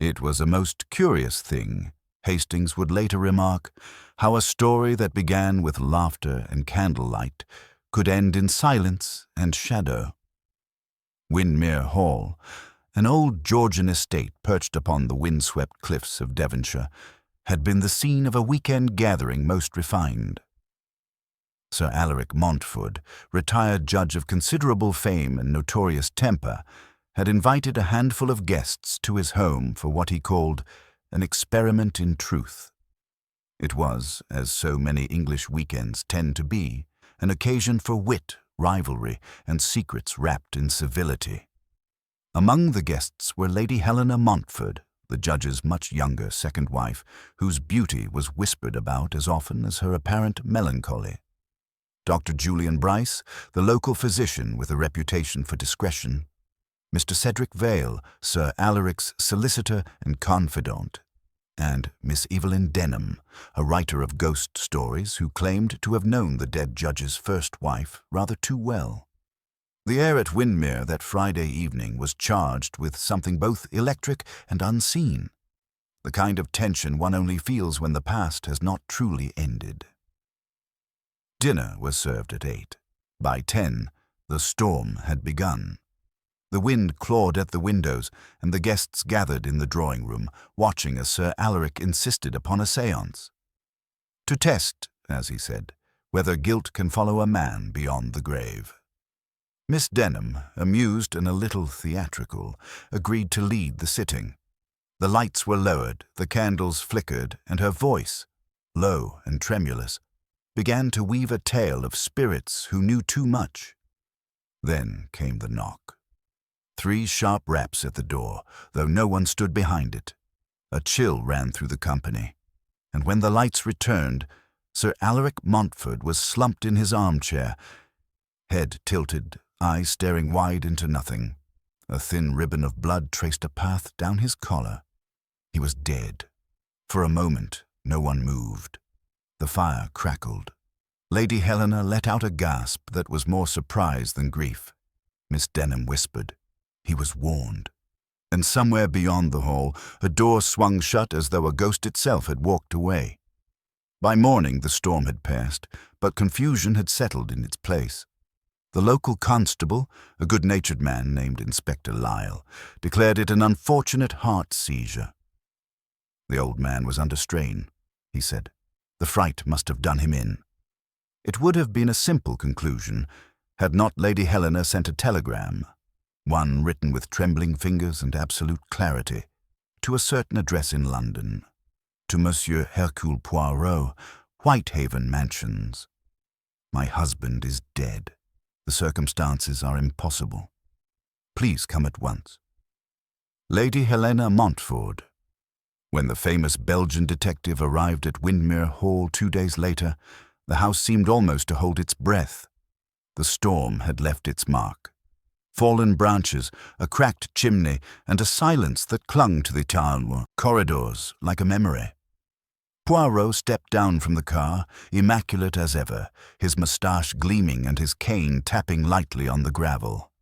It was a most curious thing, Hastings would later remark, how a story that began with laughter and candlelight could end in silence and shadow. Windermere Hall, an old Georgian estate perched upon the windswept cliffs of Devonshire, had been the scene of a weekend gathering most refined. Sir Alaric Montford, retired judge of considerable fame and notorious temper, had invited a handful of guests to his home for what he called an experiment in truth. It was, as so many English weekends tend to be, an occasion for wit, rivalry, and secrets wrapped in civility. Among the guests were Lady Helena Montford, the judge's much younger second wife, whose beauty was whispered about as often as her apparent melancholy. Dr. Julian Bryce, the local physician with a reputation for discretion, Mr. Cedric Vale, Sir Alaric's solicitor and confidant, and Miss Evelyn Denham, a writer of ghost stories who claimed to have known the dead judge's first wife rather too well. The air at Windermere that Friday evening was charged with something both electric and unseen, the kind of tension one only feels when the past has not truly ended. Dinner was served at 8. By 10, the storm had begun. The wind clawed at the windows, and the guests gathered in the drawing-room, watching as Sir Alaric insisted upon a séance. To test, as he said, whether guilt can follow a man beyond the grave. Miss Denham, amused and a little theatrical, agreed to lead the sitting. The lights were lowered, the candles flickered, and her voice, low and tremulous, began to weave a tale of spirits who knew too much. Then came the knock. 3 sharp raps at the door, though no one stood behind it. A chill ran through the company, and when the lights returned, Sir Alaric Montford was slumped in his armchair, head tilted, eyes staring wide into nothing. A thin ribbon of blood traced a path down his collar. He was dead. For a moment, no one moved. The fire crackled. Lady Helena let out a gasp that was more surprise than grief. Miss Denham whispered, "He was warned." And somewhere beyond the hall, a door swung shut as though a ghost itself had walked away. By morning, the storm had passed, but confusion had settled in its place. The local constable, a good-natured man named Inspector Lyle, declared it an unfortunate heart seizure. The old man was under strain, he said. The fright must have done him in. It would have been a simple conclusion had not Lady Helena sent a telegram, one written with trembling fingers and absolute clarity, to a certain address in London, to Monsieur Hercule Poirot, Whitehaven Mansions. My husband is dead. The circumstances are impossible. Please come at once. Lady Helena Montford. When the famous Belgian detective arrived at Windermere Hall 2 days later, the house seemed almost to hold its breath. The storm had left its mark. Fallen branches, a cracked chimney, and a silence that clung to the town corridors like a memory. Poirot stepped down from the car, immaculate as ever, his moustache gleaming and his cane tapping lightly on the gravel.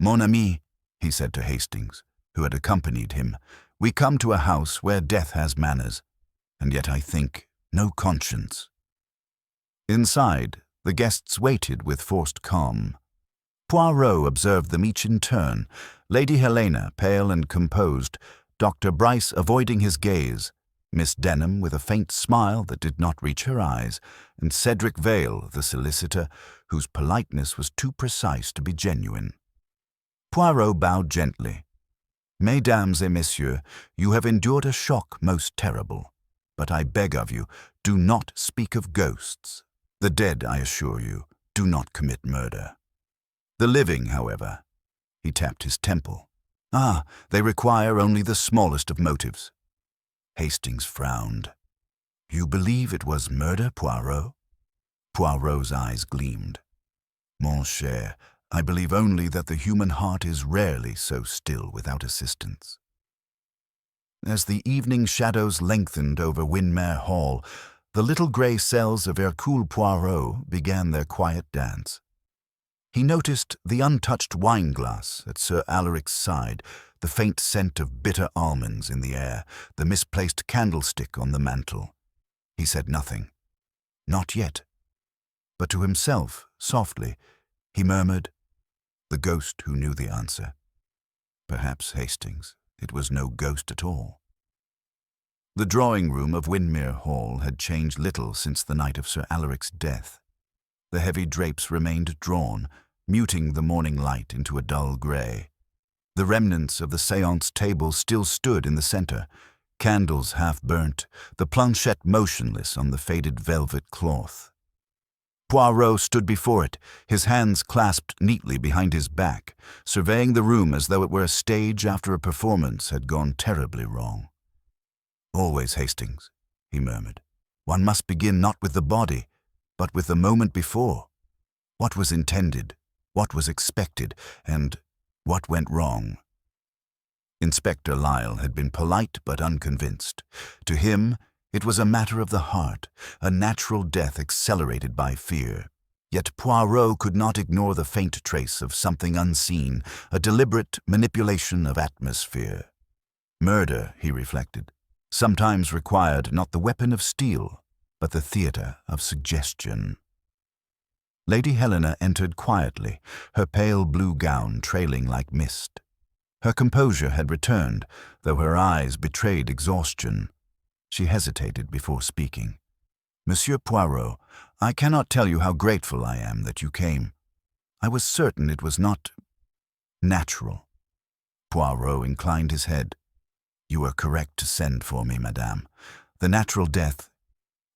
"Mon ami," he said to Hastings, who had accompanied him, "we come to a house where death has manners, and yet I think no conscience." Inside, the guests waited with forced calm. Poirot observed them each in turn, Lady Helena pale and composed, Dr. Bryce avoiding his gaze, Miss Denham with a faint smile that did not reach her eyes, and Cedric Vale, the solicitor, whose politeness was too precise to be genuine. Poirot bowed gently. "Mesdames et messieurs, you have endured a shock most terrible, but I beg of you, do not speak of ghosts. The dead, I assure you, do not commit murder. The living, however," he tapped his temple, "they require only the smallest of motives." Hastings frowned. "You believe it was murder, Poirot?" Poirot's eyes gleamed. "Mon cher, I believe only that the human heart is rarely so still without assistance." As the evening shadows lengthened over Windermere Hall, the little grey cells of Hercule Poirot began their quiet dance. He noticed the untouched wine-glass at Sir Alaric's side, the faint scent of bitter almonds in the air, the misplaced candlestick on the mantel. He said nothing. Not yet. But to himself, softly, he murmured, "The ghost who knew the answer." Perhaps, Hastings, it was no ghost at all. The drawing-room of Windermere Hall had changed little since the night of Sir Alaric's death. The heavy drapes remained drawn, muting the morning light into a dull grey. The remnants of the séance table still stood in the centre, candles half burnt, the planchette motionless on the faded velvet cloth. Poirot stood before it, his hands clasped neatly behind his back, surveying the room as though it were a stage after a performance had gone terribly wrong. "Always, Hastings," he murmured. "One must begin not with the body, but with the moment before. What was intended, what was expected, and what went wrong?" Inspector Lyle had been polite but unconvinced. To him, it was a matter of the heart, a natural death accelerated by fear. Yet Poirot could not ignore the faint trace of something unseen, a deliberate manipulation of atmosphere. Murder, he reflected, sometimes required not the weapon of steel, but the theatre of suggestion. Lady Helena entered quietly, her pale blue gown trailing like mist. Her composure had returned, though her eyes betrayed exhaustion. She hesitated before speaking. "Monsieur Poirot, I cannot tell you how grateful I am that you came. I was certain it was not natural." Poirot inclined his head. "You were correct to send for me, madame. The natural death,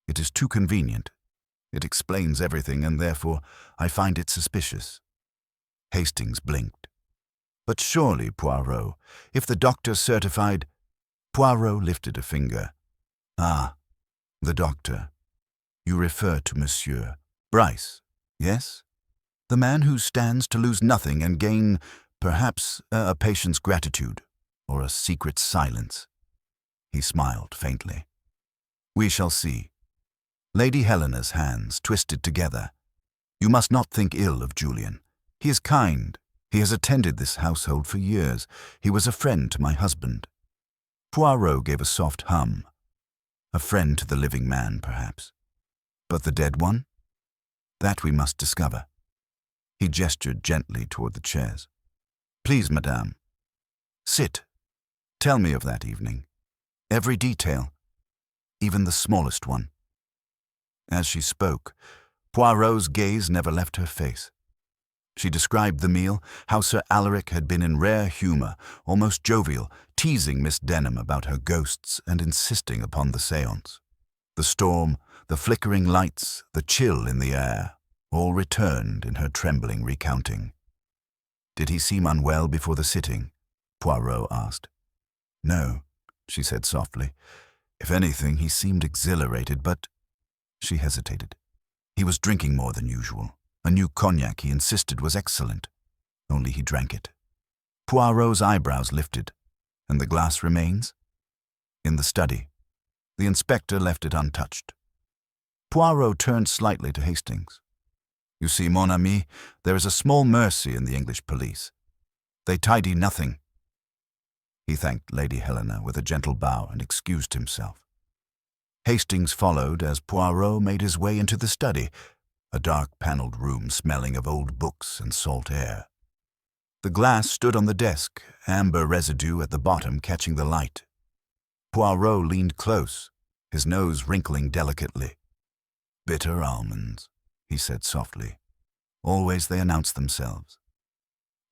it is too convenient. It explains everything, and therefore I find it suspicious." Hastings blinked. "But surely, Poirot, if the doctor certified—" Poirot lifted a finger. "Ah, the doctor. You refer to Monsieur Bryce, yes? The man who stands to lose nothing and gain, perhaps, a patient's gratitude, or a secret silence." He smiled faintly. "We shall see." Lady Helena's hands twisted together. "You must not think ill of Julian. He is kind. He has attended this household for years. He was a friend to my husband." Poirot gave a soft hum. A friend to the living man, perhaps. But the dead one? That we must discover. He gestured gently toward the chairs. "Please, madame. Sit. Tell me of that evening. Every detail, even the smallest one." As she spoke, Poirot's gaze never left her face. She described the meal, how Sir Alaric had been in rare humour, almost jovial, teasing Miss Denham about her ghosts and insisting upon the séance. The storm, the flickering lights, the chill in the air, all returned in her trembling recounting. "Did he seem unwell before the sitting?" Poirot asked. "No," she said softly. "If anything, he seemed exhilarated, but—" She hesitated. "He was drinking more than usual. A new cognac he insisted was excellent. Only he drank it." Poirot's eyebrows lifted. "And the glass remains?" "In the study. The inspector left it untouched." Poirot turned slightly to Hastings. "You see, mon ami, there is a small mercy in the English police. They tidy nothing." He thanked Lady Helena with a gentle bow and excused himself. Hastings followed as Poirot made his way into the study, a dark-panelled room smelling of old books and salt air. The glass stood on the desk, amber residue at the bottom catching the light. Poirot leaned close, his nose wrinkling delicately. "Bitter almonds," he said softly. "Always they announce themselves."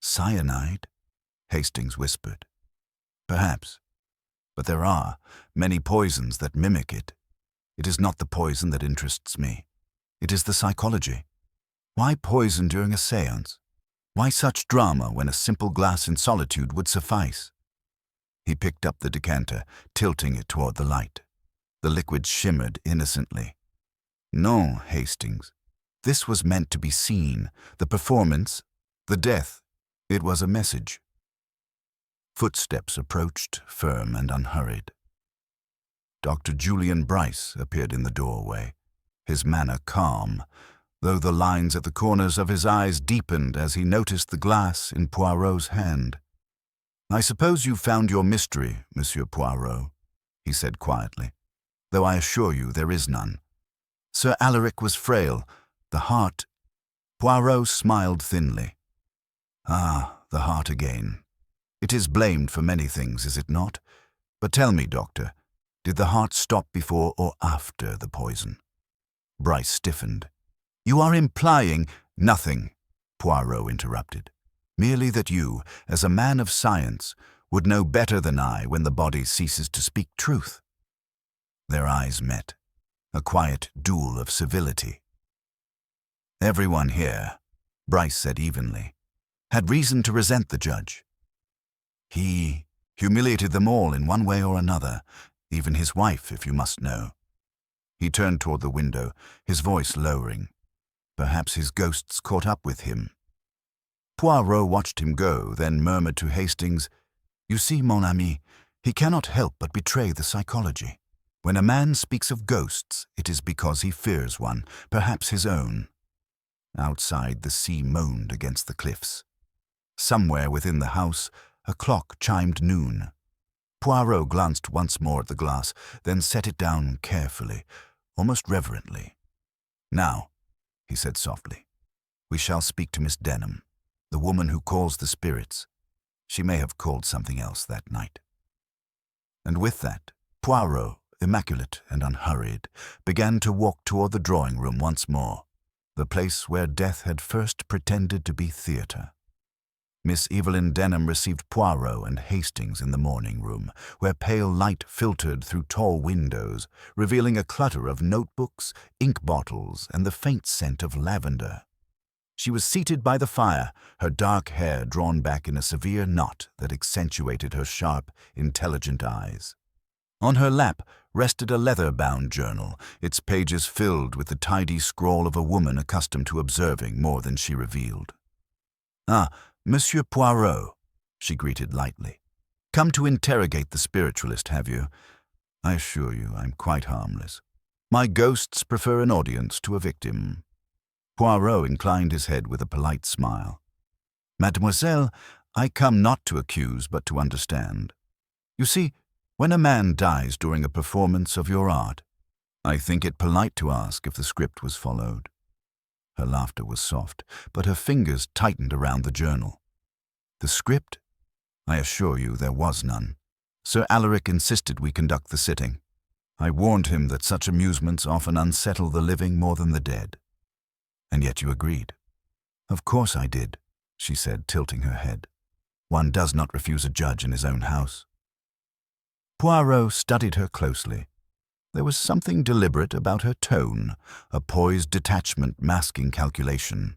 "Cyanide?" Hastings whispered. "Perhaps. But there are many poisons that mimic it. It is not the poison that interests me. It is the psychology. Why poison during a séance? Why such drama when a simple glass in solitude would suffice?" He picked up the decanter, tilting it toward the light. The liquid shimmered innocently. "No, Hastings. This was meant to be seen. The performance, the death, it was a message." Footsteps approached, firm and unhurried. Dr. Julian Bryce appeared in the doorway, his manner calm, though the lines at the corners of his eyes deepened as he noticed the glass in Poirot's hand. "I suppose you've found your mystery, Monsieur Poirot," he said quietly, "though I assure you there is none. Sir Alaric was frail. The heart—" Poirot smiled thinly. "Ah, the heart again. It is blamed for many things, is it not? But tell me, doctor, did the heart stop before or after the poison?" Bryce stiffened. "You are implying—" "Nothing," Poirot interrupted. "Merely that you, as a man of science, would know better than I when the body ceases to speak truth." Their eyes met, a quiet duel of civility. "Everyone here," Bryce said evenly, "had reason to resent the judge. He humiliated them all in one way or another, even his wife, if you must know." He turned toward the window, his voice lowering. Perhaps his ghosts caught up with him. Poirot watched him go, then murmured to Hastings, "You see, mon ami, he cannot help but betray the psychology. When a man speaks of ghosts, it is because he fears one, perhaps his own." Outside, the sea moaned against the cliffs. Somewhere within the house, a clock chimed noon. Poirot glanced once more at the glass, then set it down carefully, almost reverently. "Now," he said softly, "we shall speak to Miss Denham, the woman who calls the spirits. She may have called something else that night." And with that, Poirot, immaculate and unhurried, began to walk toward the drawing-room once more, the place where death had first pretended to be theatre. Miss Evelyn Denham received Poirot and Hastings in the morning-room, where pale light filtered through tall windows, revealing a clutter of notebooks, ink bottles, and the faint scent of lavender. She was seated by the fire, her dark hair drawn back in a severe knot that accentuated her sharp, intelligent eyes. On her lap rested a leather-bound journal, its pages filled with the tidy scrawl of a woman accustomed to observing more than she revealed. "Ah, Monsieur Poirot," she greeted lightly. "Come to interrogate the spiritualist, have you? I assure you I'm quite harmless. My ghosts prefer an audience to a victim." Poirot inclined his head with a polite smile. "Mademoiselle, I come not to accuse but to understand. You see, when a man dies during a performance of your art, I think it polite to ask if the script was followed." Her laughter was soft, but her fingers tightened around the journal. "The script? I assure you there was none. Sir Alaric insisted we conduct the sitting. I warned him that such amusements often unsettle the living more than the dead. And yet you agreed." "Of course I did," she said, tilting her head. "One does not refuse a judge in his own house." Poirot studied her closely. There was something deliberate about her tone, a poised detachment masking calculation.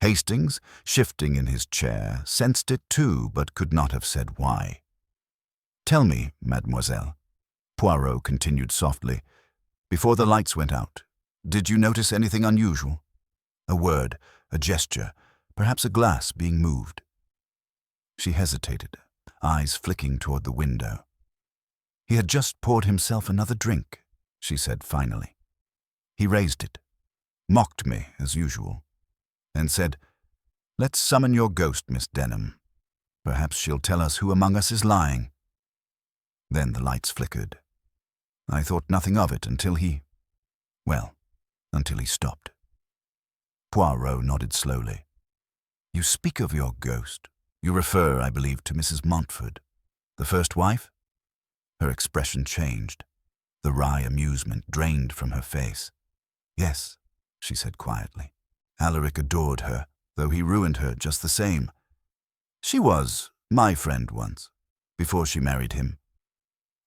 Hastings, shifting in his chair, sensed it too, but could not have said why. "Tell me, mademoiselle," Poirot continued softly, "before the lights went out, did you notice anything unusual? A word, a gesture, perhaps a glass being moved?" She hesitated, eyes flicking toward the window. "He had just poured himself another drink," she said finally. "He raised it, mocked me as usual, and said, 'Let's summon your ghost, Miss Denham. Perhaps she'll tell us who among us is lying.' Then the lights flickered. I thought nothing of it until he stopped." Poirot nodded slowly. "You speak of your ghost. You refer, I believe, to Mrs. Montford, the first wife?" Her expression changed. The wry amusement drained from her face. "Yes," she said quietly. "Alaric adored her, though he ruined her just the same. She was my friend once, before she married him.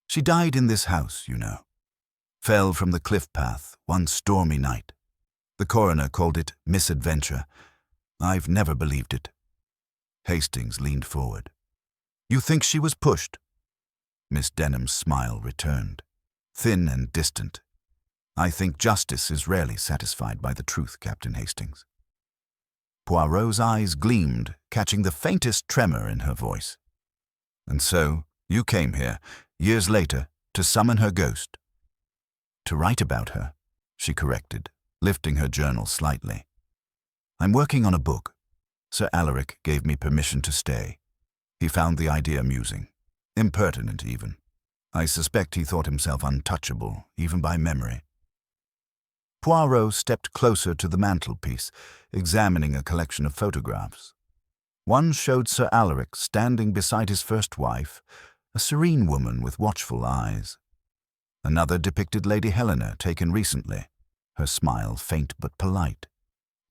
She died in this house, you know. Fell from the cliff path one stormy night. The coroner called it misadventure. I've never believed it." Hastings leaned forward. "You think she was pushed?" Miss Denham's smile returned, thin and distant. "I think justice is rarely satisfied by the truth, Captain Hastings." Poirot's eyes gleamed, catching the faintest tremor in her voice. "And so, you came here, years later, to summon her ghost?" "To write about her," she corrected, lifting her journal slightly. "I'm working on a book. Sir Alaric gave me permission to stay. He found the idea amusing, impertinent even. I suspect he thought himself untouchable, even by memory. Poirot stepped closer to the mantelpiece, examining a collection of photographs. One showed Sir Alaric standing beside his first wife, a serene woman with watchful eyes. Another depicted Lady Helena, taken recently, her smile faint but polite.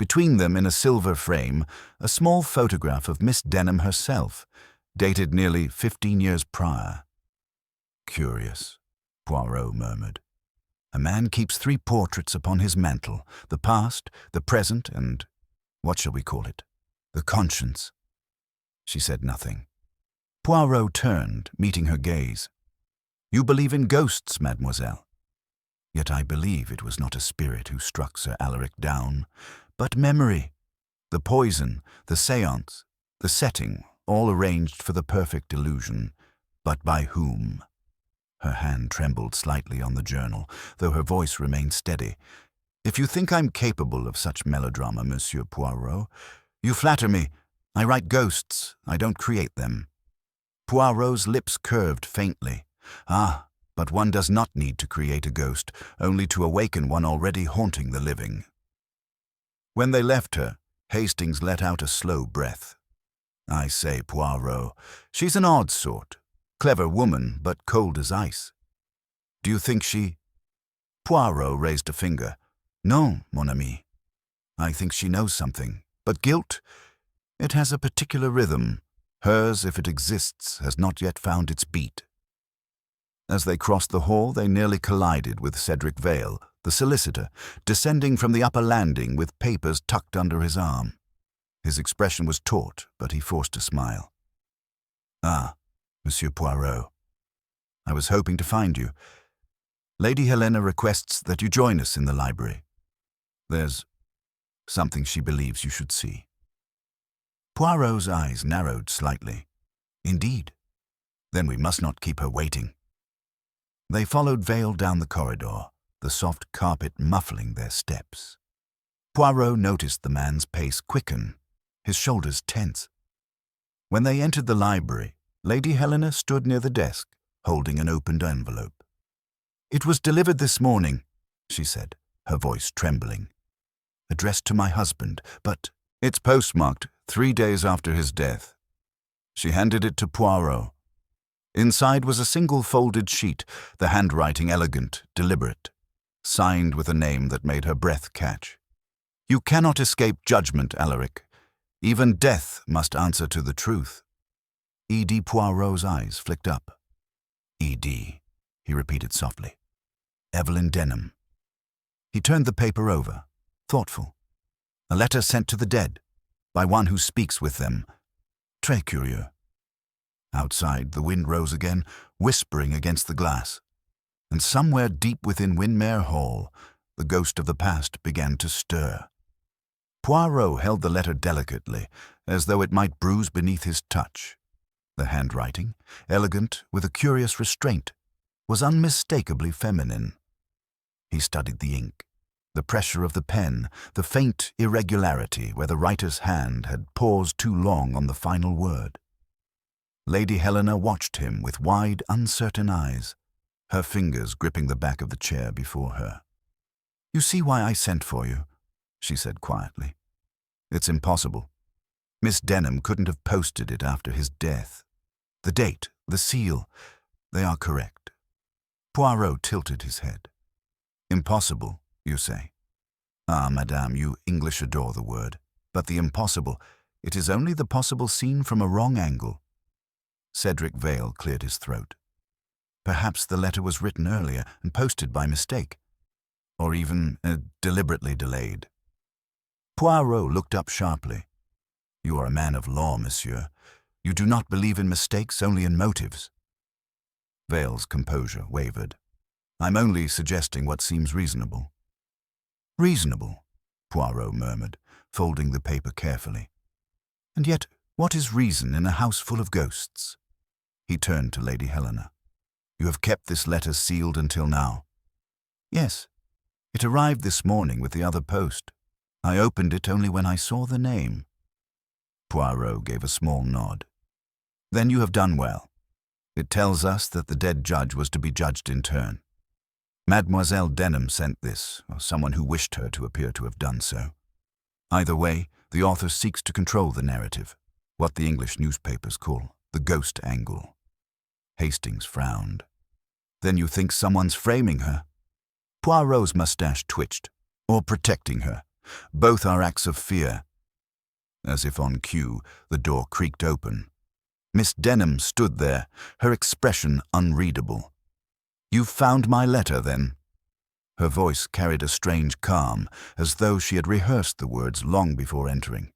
Between them, in a silver frame, a small photograph of Miss Denham herself, dated nearly 15 years prior. Curious, Poirot murmured. A man keeps 3 portraits upon his mantel, the past, the present, and, what shall we call it, the conscience. She said nothing. Poirot turned, meeting her gaze. You believe in ghosts, mademoiselle. Yet I believe it was not a spirit who struck Sir Alaric down, but memory. The poison, the séance, the setting, all arranged for the perfect illusion. But by whom? Her hand trembled slightly on the journal, though her voice remained steady. If you think I'm capable of such melodrama, Monsieur Poirot, you flatter me. I write ghosts, I don't create them. Poirot's lips curved faintly. Ah, but one does not need to create a ghost, only to awaken one already haunting the living. When they left her, Hastings let out a slow breath. I say, Poirot, she's an odd sort. Clever woman, but cold as ice. Do you think she... Poirot raised a finger. Non, mon ami. I think she knows something. But guilt? It has a particular rhythm. Hers, if it exists, has not yet found its beat. As they crossed the hall, they nearly collided with Cedric Vale, the solicitor, descending from the upper landing with papers tucked under his arm. His expression was taut, but he forced a smile. Ah, Monsieur Poirot. I was hoping to find you. Lady Helena requests that you join us in the library. There's something she believes you should see. Poirot's eyes narrowed slightly. Indeed. Then we must not keep her waiting. They followed Vale down the corridor, the soft carpet muffling their steps. Poirot noticed the man's pace quicken, his shoulders tense. When they entered the library, Lady Helena stood near the desk, holding an opened envelope. It was delivered this morning, she said, her voice trembling. Addressed to my husband, but it's postmarked 3 days after his death. She handed it to Poirot. Inside was a single folded sheet, the handwriting elegant, deliberate, signed with a name that made her breath catch. You cannot escape judgment, Alaric. Even death must answer to the truth. E.D. Poirot's eyes flicked up. E.D., he repeated softly. Evelyn Denham. He turned the paper over, thoughtful. A letter sent to the dead, by one who speaks with them. Très curieux. Outside, the wind rose again, whispering against the glass. And somewhere deep within Windermere Hall, the ghost of the past began to stir. Poirot held the letter delicately, as though it might bruise beneath his touch. The handwriting, elegant with a curious restraint, was unmistakably feminine. He studied the ink, the pressure of the pen, the faint irregularity where the writer's hand had paused too long on the final word. Lady Helena watched him with wide, uncertain eyes, her fingers gripping the back of the chair before her. You see why I sent for you, she said quietly. It's impossible. Miss Denham couldn't have posted it after his death. The date, the seal, they are correct. Poirot tilted his head. Impossible, you say? Ah, madame, you English adore the word. But the impossible, it is only the possible seen from a wrong angle. Cedric Vale cleared his throat. Perhaps the letter was written earlier and posted by mistake, or even deliberately delayed. Poirot looked up sharply. You are a man of law, monsieur. You do not believe in mistakes, only in motives. Vale's composure wavered. I'm only suggesting what seems reasonable. Reasonable, Poirot murmured, folding the paper carefully. And yet, what is reason in a house full of ghosts? He turned to Lady Helena. You have kept this letter sealed until now. Yes. It arrived this morning with the other post. I opened it only when I saw the name. Poirot gave a small nod. Then you have done well. It tells us that the dead judge was to be judged in turn. Mademoiselle Denham sent this, or someone who wished her to appear to have done so. Either way, the author seeks to control the narrative, what the English newspapers call the ghost angle. Hastings frowned. Then you think someone's framing her? Poirot's mustache twitched. Or protecting her. Both are acts of fear. As if on cue, the door creaked open. Miss Denham stood there, her expression unreadable. "You've found my letter, then?" Her voice carried a strange calm, as though she had rehearsed the words long before entering.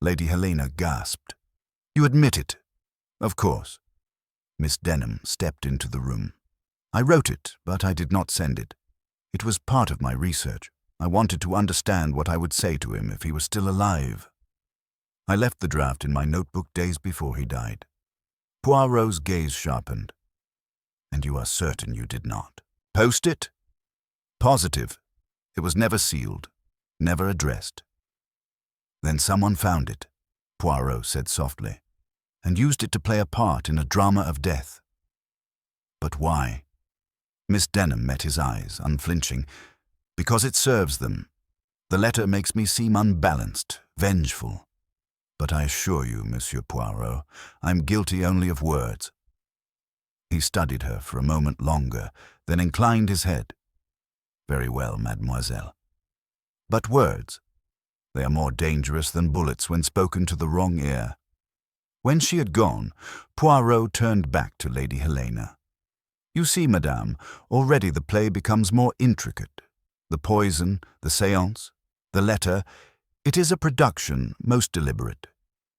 Lady Helena gasped. "You admit it?" "Of course." Miss Denham stepped into the room. "I wrote it, but I did not send it. It was part of my research. I wanted to understand what I would say to him if he was still alive. I left the draft in my notebook days before he died." Poirot's gaze sharpened. "And you are certain you did not post it?" "Positive. It was never sealed, never addressed." "Then someone found it," Poirot said softly, "and used it to play a part in a drama of death." "But why?" Miss Denham met his eyes, unflinching. "Because it serves them. The letter makes me seem unbalanced, vengeful. But I assure you, Monsieur Poirot, I'm guilty only of words." He studied her for a moment longer, then inclined his head. "Very well, mademoiselle. But words, they are more dangerous than bullets when spoken to the wrong ear." When she had gone, Poirot turned back to Lady Helena. "You see, madame, already the play becomes more intricate. The poison, the séance, the letter, it is a production most deliberate.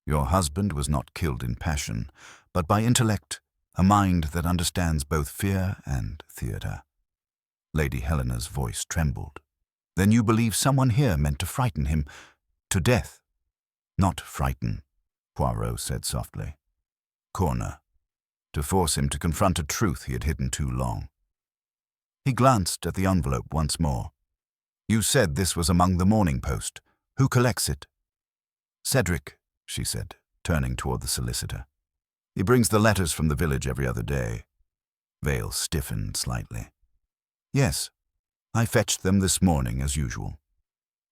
Your husband was not killed in passion, but by intellect, a mind that understands both fear and theatre." Lady Helena's voice trembled. "Then you believe someone here meant to frighten him to death?" "Not frighten," Poirot said softly. "Corner. To force him to confront a truth he had hidden too long." He glanced at the envelope once more. "You said this was among the Morning Post. Who collects it?" "Cedric," she said, turning toward the solicitor. "He brings the letters from the village every other day." Vale stiffened slightly. "Yes, I fetched them this morning as usual.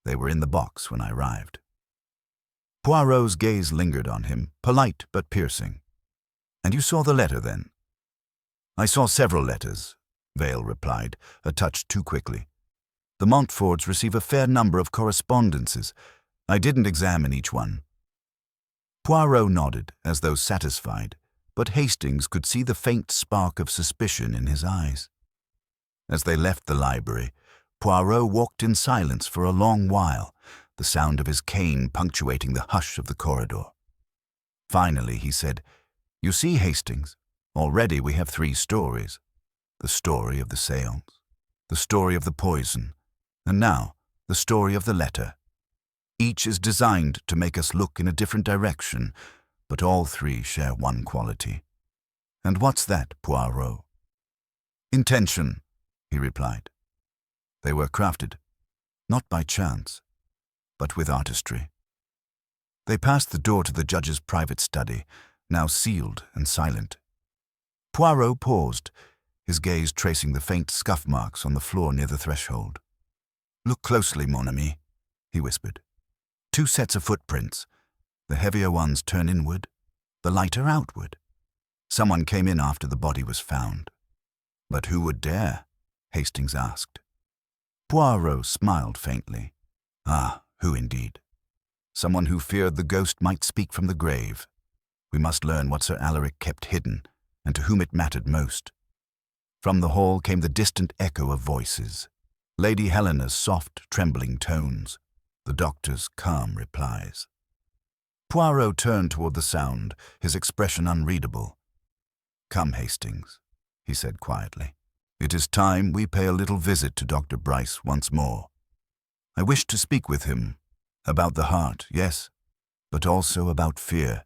They were in the box when I arrived." Poirot's gaze lingered on him, polite but piercing. "And you saw the letter, then?" "I saw several letters," Vale replied, a touch too quickly. "The Montforts receive a fair number of correspondences. I didn't examine each one." Poirot nodded, as though satisfied, but Hastings could see the faint spark of suspicion in his eyes. As they left the library, Poirot walked in silence for a long while, the sound of his cane punctuating the hush of the corridor. Finally, he said, "You see, Hastings, already we have 3 stories. The story of the séance, the story of the poison, and now the story of the letter. Each is designed to make us look in a different direction, but all 3 share one quality." "And what's that, Poirot?" "Intention," he replied. "They were crafted, not by chance, but with artistry." They passed the door to the judge's private study, now sealed and silent. Poirot paused, his gaze tracing the faint scuff marks on the floor near the threshold. "Look closely, mon ami," he whispered. 2 sets of footprints. The heavier ones turn inward, the lighter outward. Someone came in after the body was found. "But who would dare?" Hastings asked. Poirot smiled faintly. "Ah, who indeed? Someone who feared the ghost might speak from the grave. We must learn what Sir Alaric kept hidden, and to whom it mattered most." From the hall came the distant echo of voices. Lady Helena's soft, trembling tones, the doctor's calm replies. Poirot turned toward the sound, his expression unreadable. "Come, Hastings," he said quietly. "It is time we pay a little visit to Dr. Bryce once more. I wish to speak with him about the heart, yes, but also about fear.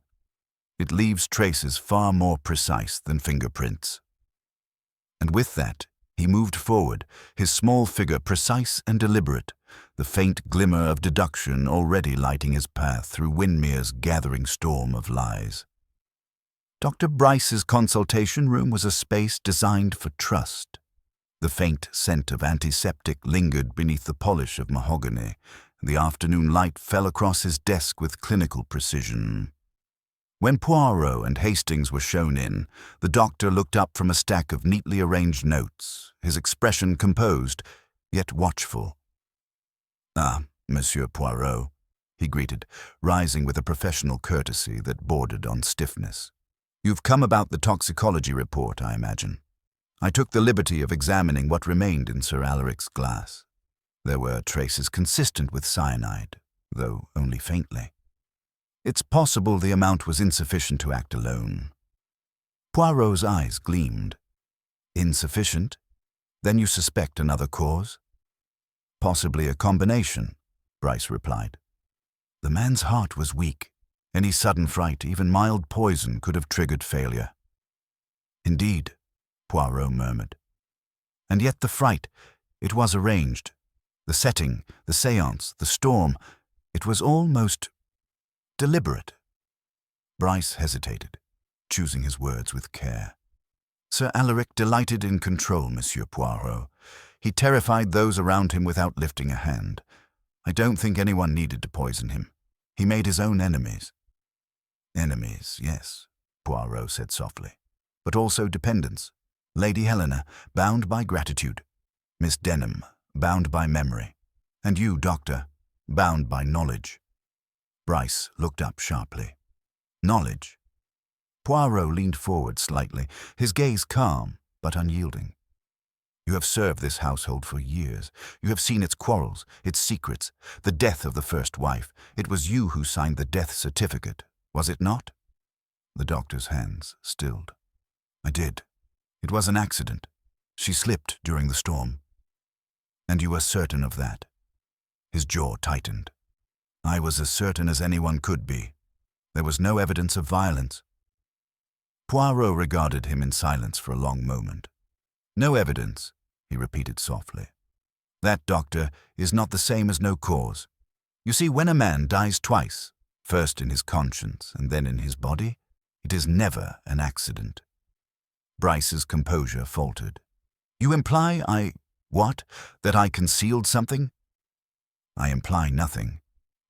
It leaves traces far more precise than fingerprints." And with that, he moved forward, his small figure precise and deliberate, the faint glimmer of deduction already lighting his path through Winmere's gathering storm of lies. Dr. Bryce's consultation room was a space designed for trust. The faint scent of antiseptic lingered beneath the polish of mahogany, and the afternoon light fell across his desk with clinical precision. When Poirot and Hastings were shown in, the doctor looked up from a stack of neatly arranged notes, his expression composed, yet watchful. "Ah, Monsieur Poirot," he greeted, rising with a professional courtesy that bordered on stiffness. "You've come about the toxicology report, I imagine. I took the liberty of examining what remained in Sir Alaric's glass. There were traces consistent with cyanide, though only faintly. It's possible the amount was insufficient to act alone." Poirot's eyes gleamed. "Insufficient? Then you suspect another cause?" "Possibly a combination," Bryce replied. "The man's heart was weak. Any sudden fright, even mild poison, could have triggered failure." "Indeed," Poirot murmured. "And yet the fright, it was arranged. The setting, the séance, the storm, it was almost deliberate." Bryce hesitated, choosing his words with care. "Sir Alaric delighted in control, Monsieur Poirot. He terrified those around him without lifting a hand. I don't think anyone needed to poison him. He made his own enemies." "Enemies, yes," Poirot said softly. "But also dependents. Lady Helena, bound by gratitude. Miss Denham, bound by memory. And you, Doctor, bound by knowledge." Bryce looked up sharply. "Knowledge?" Poirot leaned forward slightly, his gaze calm but unyielding. "You have served this household for years. You have seen its quarrels, its secrets, the death of the first wife. It was you who signed the death certificate, was it not?" The doctor's hands stilled. "I did. It was an accident. She slipped during the storm." "And you were certain of that?" His jaw tightened. "I was as certain as anyone could be. There was no evidence of violence." Poirot regarded him in silence for a long moment. "No evidence," he repeated softly. "That, Doctor, is not the same as no cause. You see, when a man dies twice, first in his conscience and then in his body, it is never an accident." Bryce's composure faltered. "You imply what? That I concealed something?" "I imply nothing,"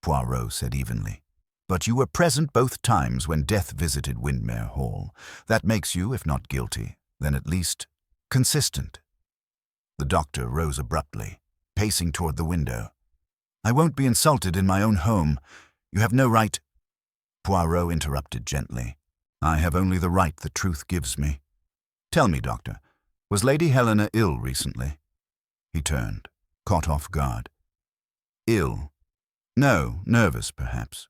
Poirot said evenly. "But you were present both times when death visited Windmere Hall. That makes you, if not guilty, then at least consistent." The doctor rose abruptly, pacing toward the window. "I won't be insulted in my own home. You have no right—" Poirot interrupted gently. "I have only the right the truth gives me. Tell me, Doctor, was Lady Helena ill recently?" He turned, caught off guard. "Ill? No, nervous, perhaps.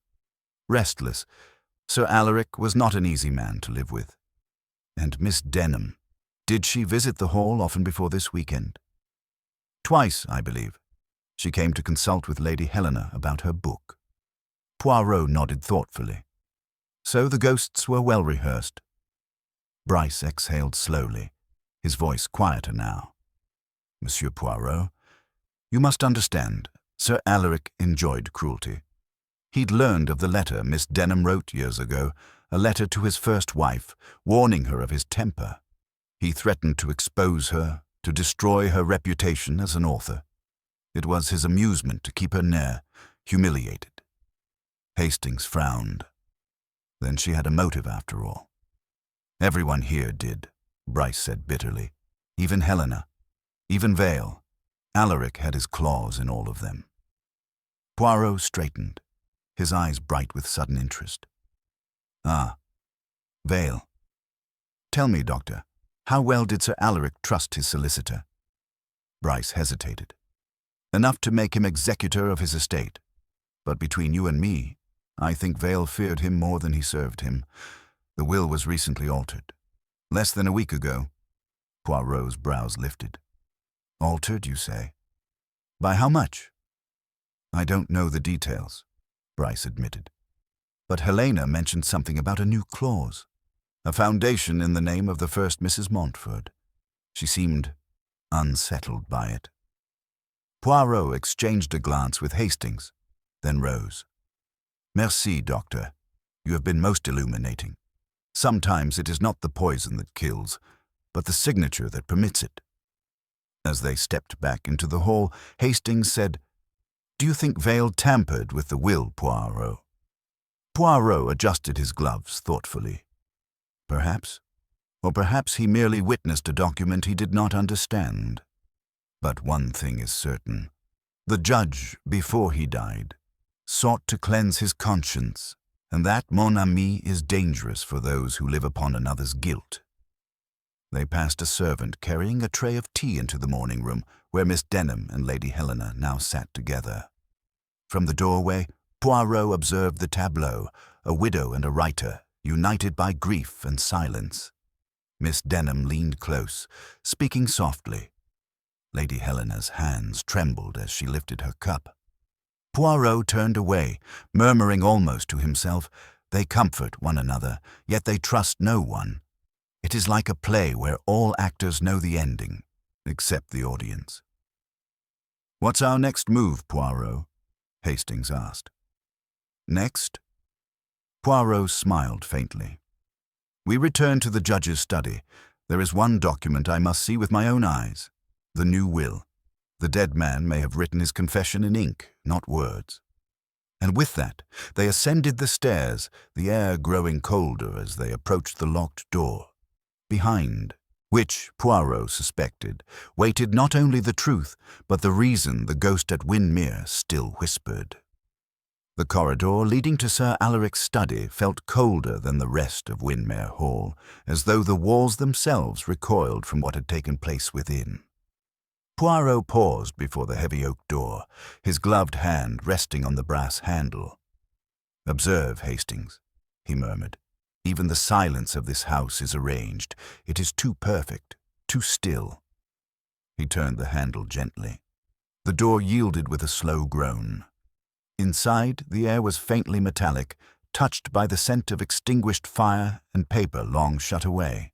Restless. Sir Alaric was not an easy man to live with. And Miss Denham, did she visit the hall often before this weekend?" "Twice, I believe. She came to consult with Lady Helena about her book." Poirot nodded thoughtfully. "So the ghosts were well rehearsed." Bryce exhaled slowly, his voice quieter now. "Monsieur Poirot, you must understand, Sir Alaric enjoyed cruelty. He'd learned of the letter Miss Denham wrote years ago, a letter to his first wife, warning her of his temper. He threatened to expose her, to destroy her reputation as an author. It was his amusement to keep her near, humiliated." Hastings frowned. "Then she had a motive after all." "Everyone here did," Bryce said bitterly. "Even Helena. Even Vale. Alaric had his claws in all of them." Poirot straightened, his eyes bright with sudden interest. "Ah, Vale. Tell me, Doctor, how well did Sir Alaric trust his solicitor?" Bryce hesitated. "Enough to make him executor of his estate. But between you and me, I think Vale feared him more than he served him. The will was recently altered. Less than a week ago." Poirot's brows lifted. "Altered, you say? By how much?" "I don't know the details," Bryce admitted. "But Helena mentioned something about a new clause. A foundation in the name of the first Mrs. Montford. She seemed unsettled by it." Poirot exchanged a glance with Hastings, then rose. "Merci, Doctor. You have been most illuminating. Sometimes it is not the poison that kills, but the signature that permits it. As they stepped back into the hall, Hastings said, "Do you think Vale tampered with the will, Poirot?" Poirot adjusted his gloves thoughtfully. Perhaps. Or perhaps he merely witnessed a document he did not understand. But one thing is certain. The judge, before he died, sought to cleanse his conscience, and that, mon ami, is dangerous for those who live upon another's guilt. They passed a servant carrying a tray of tea into the morning room, where Miss Denham and Lady Helena now sat together. From the doorway, Poirot observed the tableau, a widow and a writer, united by grief and silence. Miss Denham leaned close, speaking softly. Lady Helena's hands trembled as she lifted her cup. Poirot turned away, murmuring almost to himself, "They comfort one another, yet they trust no one. It is like a play where all actors know the ending, except the audience." "What's our next move, Poirot?" Hastings asked. "Next?" Poirot smiled faintly. "We return to the judge's study. There is one document I must see with my own eyes. The new will. The dead man may have written his confession in ink, not words." And with that, they ascended the stairs, the air growing colder as they approached the locked door. Behind, which, Poirot suspected, waited not only the truth, but the reason the ghost at Windermere still whispered. The corridor leading to Sir Alaric's study felt colder than the rest of Windermere Hall, as though the walls themselves recoiled from what had taken place within. Poirot paused before the heavy oak door, his gloved hand resting on the brass handle. "Observe, Hastings," he murmured. "Even the silence of this house is arranged. It is too perfect, too still." He turned the handle gently. The door yielded with a slow groan. Inside, the air was faintly metallic, touched by the scent of extinguished fire and paper long shut away.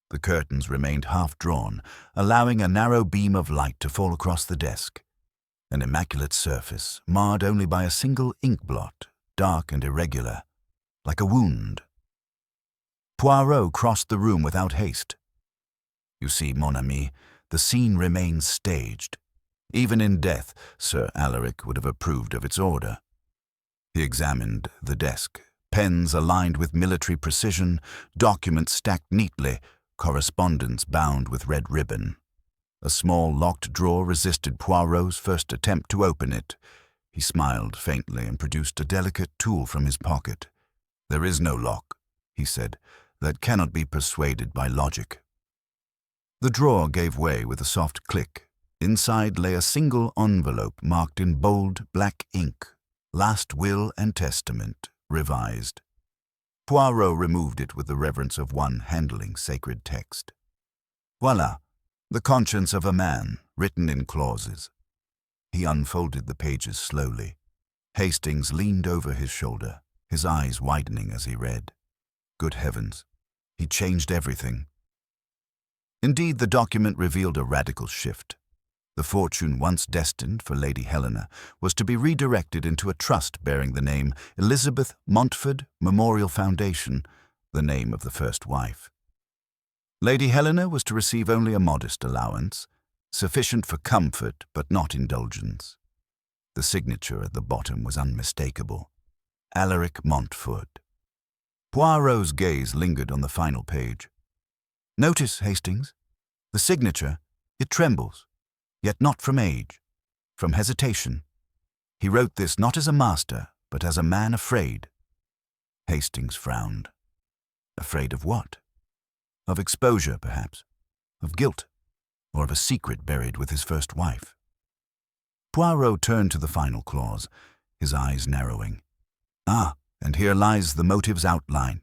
The curtains remained half-drawn, allowing a narrow beam of light to fall across the desk. An immaculate surface, marred only by a single ink blot, dark and irregular, like a wound. Poirot crossed the room without haste. "You see, mon ami, the scene remains staged. Even in death, Sir Alaric would have approved of its order." He examined the desk, pens aligned with military precision, documents stacked neatly, correspondence bound with red ribbon. A small locked drawer resisted Poirot's first attempt to open it. He smiled faintly and produced a delicate tool from his pocket. "There is no lock," he said, "that cannot be persuaded by logic." The drawer gave way with a soft click. Inside lay a single envelope marked in bold black ink, "Last Will and Testament, revised." Poirot removed it with the reverence of one handling sacred text. Voila, the conscience of a man, written in clauses. He unfolded the pages slowly. Hastings leaned over his shoulder, his eyes widening as he read. Good heavens, he changed everything. Indeed, the document revealed a radical shift. The fortune once destined for Lady Helena was to be redirected into a trust bearing the name Elizabeth Montford Memorial Foundation, the name of the first wife. Lady Helena was to receive only a modest allowance, sufficient for comfort but not indulgence. The signature at the bottom was unmistakable. Alaric Montford. Poirot's gaze lingered on the final page. "Notice, Hastings, the signature, it trembles. Yet not from age, from hesitation. He wrote this not as a master, but as a man afraid." Hastings frowned. Afraid of what? Of exposure, perhaps, of guilt, or of a secret buried with his first wife. Poirot turned to the final clause, his eyes narrowing. "Ah, and here lies the motive's outline.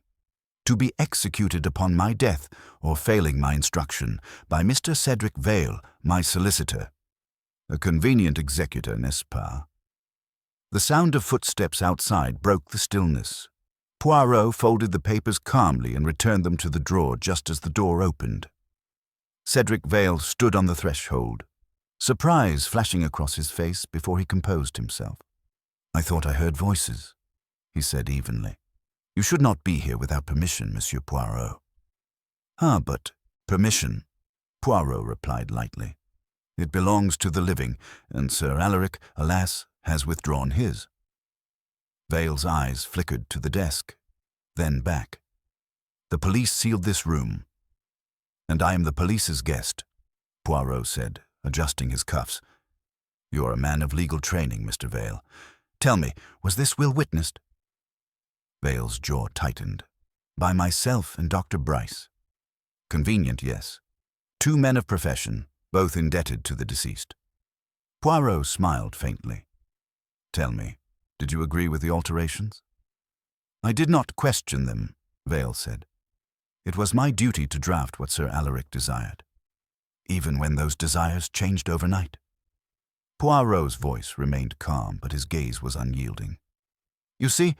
To be executed upon my death, or failing my instruction, by Mr. Cedric Vale, my solicitor. A convenient executor, n'est-ce pas?" The sound of footsteps outside broke the stillness. Poirot folded the papers calmly and returned them to the drawer just as the door opened. Cedric Vale stood on the threshold, surprise flashing across his face before he composed himself. "I thought I heard voices," he said evenly. You should not be here without permission, Monsieur Poirot. Ah, but permission, Poirot replied lightly. It belongs to the living, and Sir Alaric, alas, has withdrawn his. Vale's eyes flickered to the desk, then back. The police sealed this room. And I am the police's guest, Poirot said, adjusting his cuffs. You are a man of legal training, Mr. Vale. Tell me, was this will witnessed? Vale's jaw tightened. By myself and Dr. Bryce. Convenient, yes. Two men of profession, both indebted to the deceased. Poirot smiled faintly. Tell me, did you agree with the alterations? I did not question them, Vale said. It was my duty to draft what Sir Alaric desired, even when those desires changed overnight. Poirot's voice remained calm, but his gaze was unyielding. You see,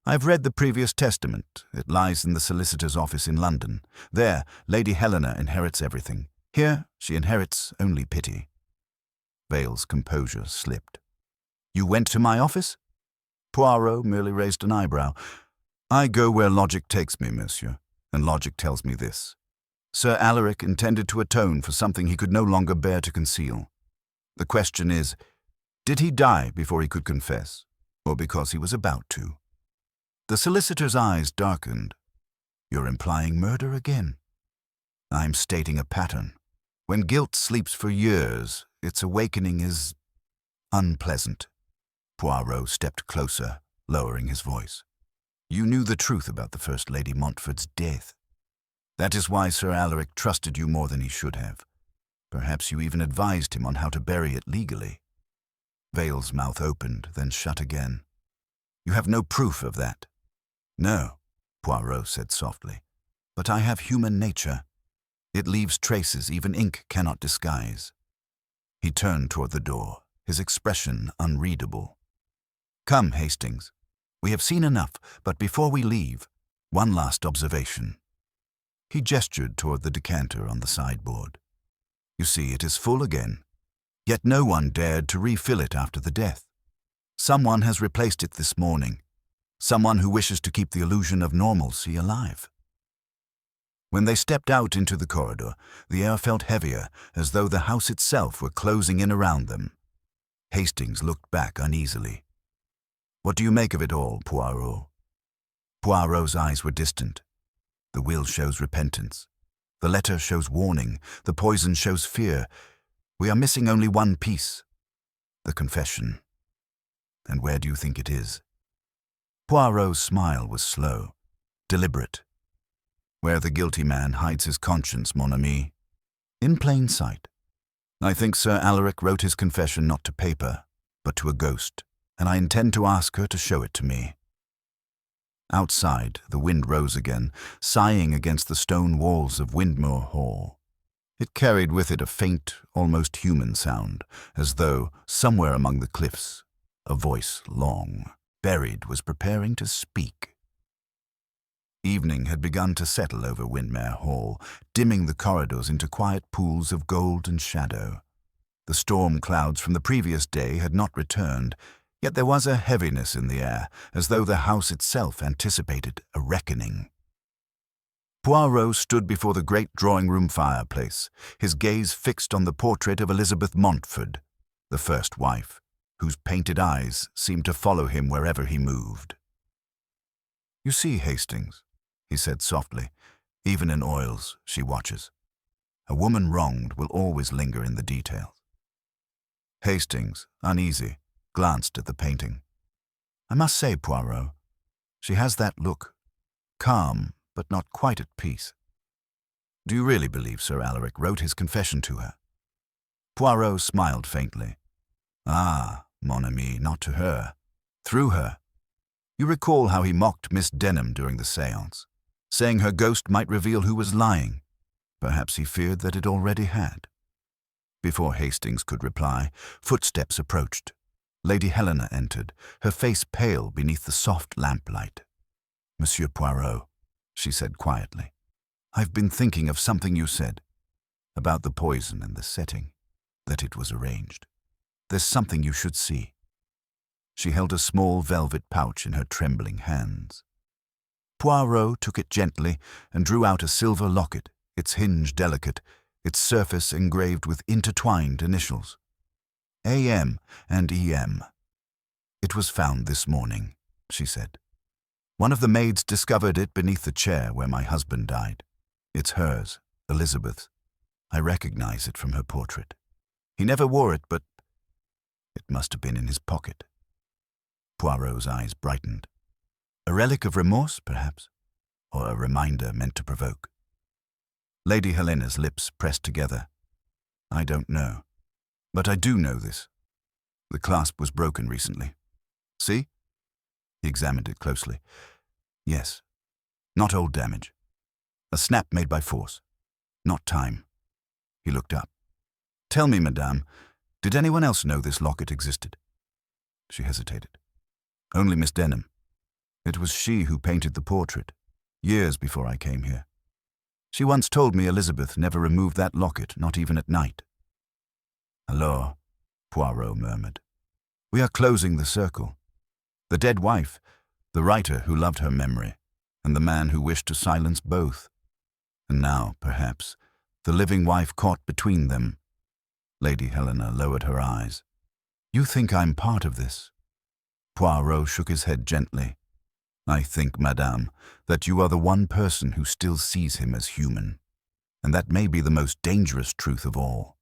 I've read the previous testament. It lies in the solicitor's office in London. There, Lady Helena inherits everything. Here, she inherits only pity. Vale's composure slipped. You went to my office? Poirot merely raised an eyebrow. I go where logic takes me, monsieur, and logic tells me this. Sir Alaric intended to atone for something he could no longer bear to conceal. The question is, did he die before he could confess, or because he was about to? The solicitor's eyes darkened. You're implying murder again. I'm stating a pattern. When guilt sleeps for years, its awakening is unpleasant. Poirot stepped closer, lowering his voice. You knew the truth about the First Lady Montfort's death. That is why Sir Alaric trusted you more than he should have. Perhaps you even advised him on how to bury it legally. Vale's mouth opened, then shut again. You have no proof of that. No, Poirot said softly. But I have human nature. It leaves traces even ink cannot disguise. He turned toward the door, his expression unreadable. Come, Hastings. We have seen enough, but before we leave, one last observation. He gestured toward the decanter on the sideboard. You see, it is full again, yet no one dared to refill it after the death. Someone has replaced it this morning, someone who wishes to keep the illusion of normalcy alive. When they stepped out into the corridor, the air felt heavier, as though the house itself were closing in around them. Hastings looked back uneasily. What do you make of it all, Poirot? Poirot's eyes were distant. The will shows repentance. The letter shows warning. The poison shows fear. We are missing only one piece. The confession. And where do you think it is? Poirot's smile was slow, deliberate. Where the guilty man hides his conscience, mon ami. In plain sight. I think Sir Alaric wrote his confession not to paper, but to a ghost, and I intend to ask her to show it to me. Outside, the wind rose again, sighing against the stone walls of Windmore Hall. It carried with it a faint, almost human sound, as though, somewhere among the cliffs, a voice long, buried, was preparing to speak. Evening had begun to settle over Windmere Hall, dimming the corridors into quiet pools of gold and shadow. The storm clouds from the previous day had not returned, yet there was a heaviness in the air, as though the house itself anticipated a reckoning. Poirot stood before the great drawing-room fireplace, his gaze fixed on the portrait of Elizabeth Montfort, the first wife, whose painted eyes seemed to follow him wherever he moved. You see, Hastings, he said softly, even in oils she watches. A woman wronged will always linger in the details. Hastings, uneasy, glanced at the painting. I must say, Poirot, she has that look, calm, but not quite at peace. Do you really believe Sir Alaric wrote his confession to her? Poirot smiled faintly. Ah, mon ami, not to her. Through her. You recall how he mocked Miss Denham during the séance, saying her ghost might reveal who was lying. Perhaps he feared that it already had. Before Hastings could reply, footsteps approached. Lady Helena entered, her face pale beneath the soft lamplight. Monsieur Poirot, she said quietly, I've been thinking of something you said, about the poison and the setting, that it was arranged. There's something you should see. She held a small velvet pouch in her trembling hands. Poirot took it gently and drew out a silver locket, its hinge delicate, its surface engraved with intertwined initials. A.M. and E.M. "It was found this morning," she said. "One of the maids discovered it beneath the chair where my husband died. It's hers, Elizabeth's. I recognize it from her portrait. He never wore it, but it must have been in his pocket." Poirot's eyes brightened. A relic of remorse, perhaps, or a reminder meant to provoke. Lady Helena's lips pressed together. "I don't know. But I do know this. The clasp was broken recently. See?" He examined it closely. "Yes. Not old damage. A snap made by force. Not time." He looked up. "Tell me, madame, did anyone else know this locket existed?" She hesitated. "Only Miss Denham. It was she who painted the portrait, years before I came here. She once told me Elizabeth never removed that locket, not even at night." "Alors," Poirot murmured. "We are closing the circle. The dead wife, the writer who loved her memory, and the man who wished to silence both. And now, perhaps, the living wife caught between them." Lady Helena lowered her eyes. "You think I'm part of this?" Poirot shook his head gently. "I think, madame, that you are the one person who still sees him as human, and that may be the most dangerous truth of all."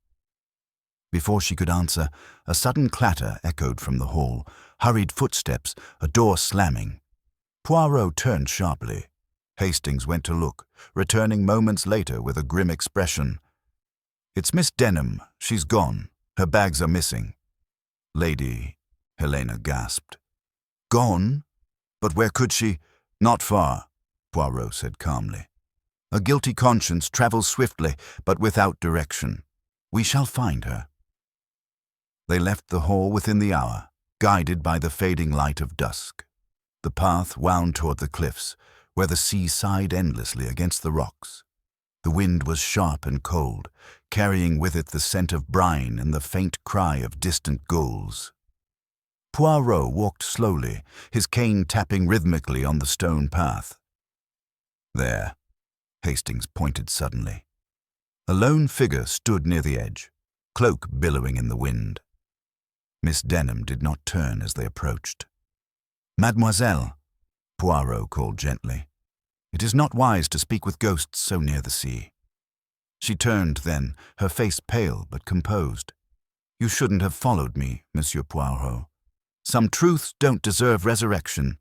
Before she could answer, a sudden clatter echoed from the hall, hurried footsteps, a door slamming. Poirot turned sharply. Hastings went to look, returning moments later with a grim expression. "It's Miss Denham. She's gone. Her bags are missing." "Lady," Helena gasped. "Gone? But where could she—" "Not far," Poirot said calmly. "A guilty conscience travels swiftly, but without direction. We shall find her." They left the hall within the hour, guided by the fading light of dusk. The path wound toward the cliffs, where the sea sighed endlessly against the rocks. The wind was sharp and cold, carrying with it the scent of brine and the faint cry of distant gulls. Poirot walked slowly, his cane tapping rhythmically on the stone path. "There," Hastings pointed suddenly. A lone figure stood near the edge, cloak billowing in the wind. Miss Denham did not turn as they approached. "Mademoiselle," Poirot called gently, "it is not wise to speak with ghosts so near the sea." She turned then, her face pale but composed. "You shouldn't have followed me, Monsieur Poirot. Some truths don't deserve resurrection."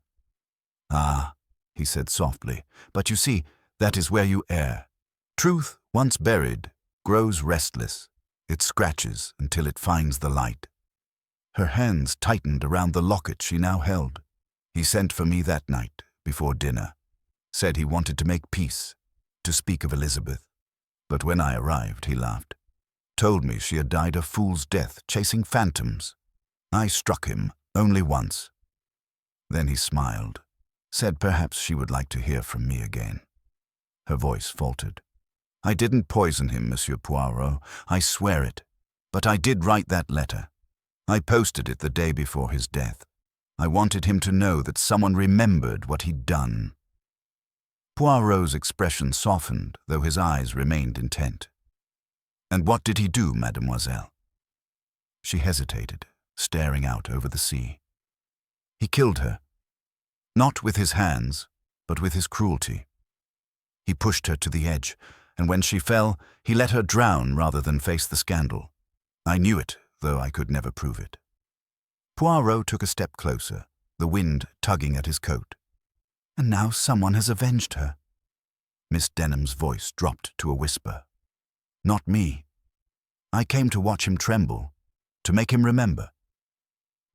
"Ah," he said softly, "but you see, that is where you err. Truth, once buried, grows restless. It scratches until it finds the light." Her hands tightened around the locket she now held. "He sent for me that night, before dinner. Said he wanted to make peace, to speak of Elizabeth. But when I arrived, he laughed. Told me she had died a fool's death, chasing phantoms. I struck him, only once. Then he smiled, said perhaps she would like to hear from me again." Her voice faltered. "I didn't poison him, Monsieur Poirot, I swear it. But I did write that letter. I posted it the day before his death. I wanted him to know that someone remembered what he'd done." Poirot's expression softened, though his eyes remained intent. "And what did he do, mademoiselle?" She hesitated, staring out over the sea. "He killed her. Not with his hands, but with his cruelty. He pushed her to the edge, and when she fell, he let her drown rather than face the scandal. I knew it, though I could never prove it." Poirot took a step closer, the wind tugging at his coat. "And now someone has avenged her." Miss Denham's voice dropped to a whisper. "Not me. I came to watch him tremble, to make him remember.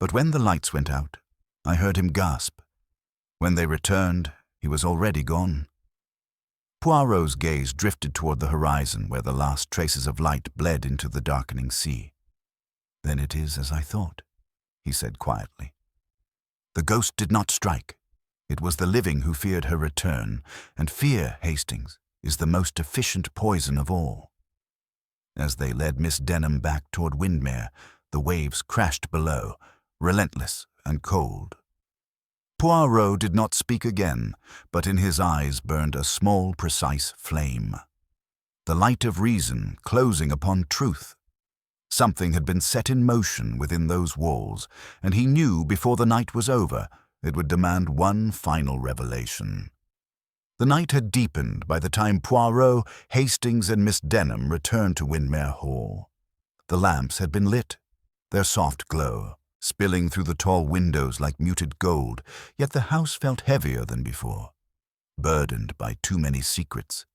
But when the lights went out, I heard him gasp. When they returned, he was already gone." Poirot's gaze drifted toward the horizon where the last traces of light bled into the darkening sea. "Then it is as I thought," he said quietly. "The ghost did not strike. It was the living who feared her return, and fear, Hastings, is the most efficient poison of all." As they led Miss Denham back toward Windermere, the waves crashed below, relentless and cold. Poirot did not speak again, but in his eyes burned a small, precise flame. The light of reason closing upon truth. Something had been set in motion within those walls, and he knew before the night was over it would demand one final revelation. The night had deepened by the time Poirot, Hastings, and Miss Denham returned to Windmere Hall. The lamps had been lit, their soft glow spilling through the tall windows like muted gold, yet the house felt heavier than before, burdened by too many secrets,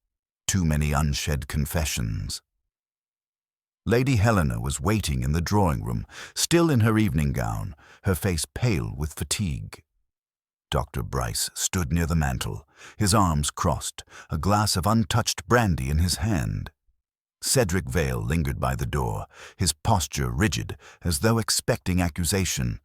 too many unshed confessions. Lady Helena was waiting in the drawing-room, still in her evening gown, her face pale with fatigue. Dr. Bryce stood near the mantel, his arms crossed, a glass of untouched brandy in his hand. Cedric Vale lingered by the door, his posture rigid, as though expecting accusation.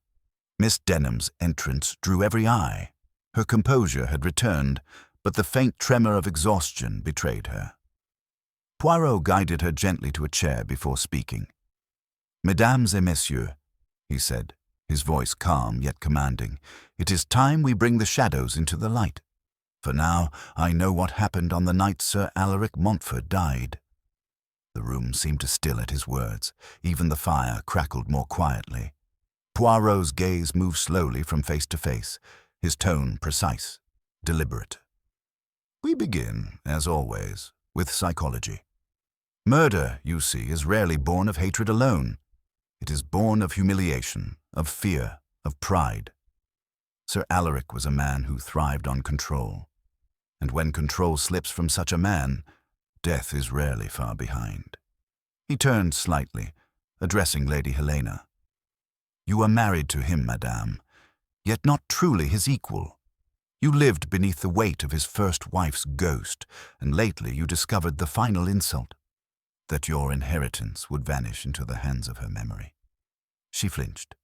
Miss Denham's entrance drew every eye. Her composure had returned, but the faint tremor of exhaustion betrayed her. Poirot guided her gently to a chair before speaking. "Mesdames et messieurs," he said, his voice calm yet commanding, "it is time we bring the shadows into the light. For now I know what happened on the night Sir Alaric Montfort died." The room seemed to still at his words. Even the fire crackled more quietly. Poirot's gaze moved slowly from face to face, his tone precise, deliberate. "We begin, as always, with psychology. Murder, you see, is rarely born of hatred alone. It is born of humiliation, of fear, of pride. Sir Alaric was a man who thrived on control. And when control slips from such a man, death is rarely far behind." He turned slightly, addressing Lady Helena. "You are married to him, madame, yet not truly his equal. You lived beneath the weight of his first wife's ghost, and lately you discovered the final insult, that your inheritance would vanish into the hands of her memory." She flinched.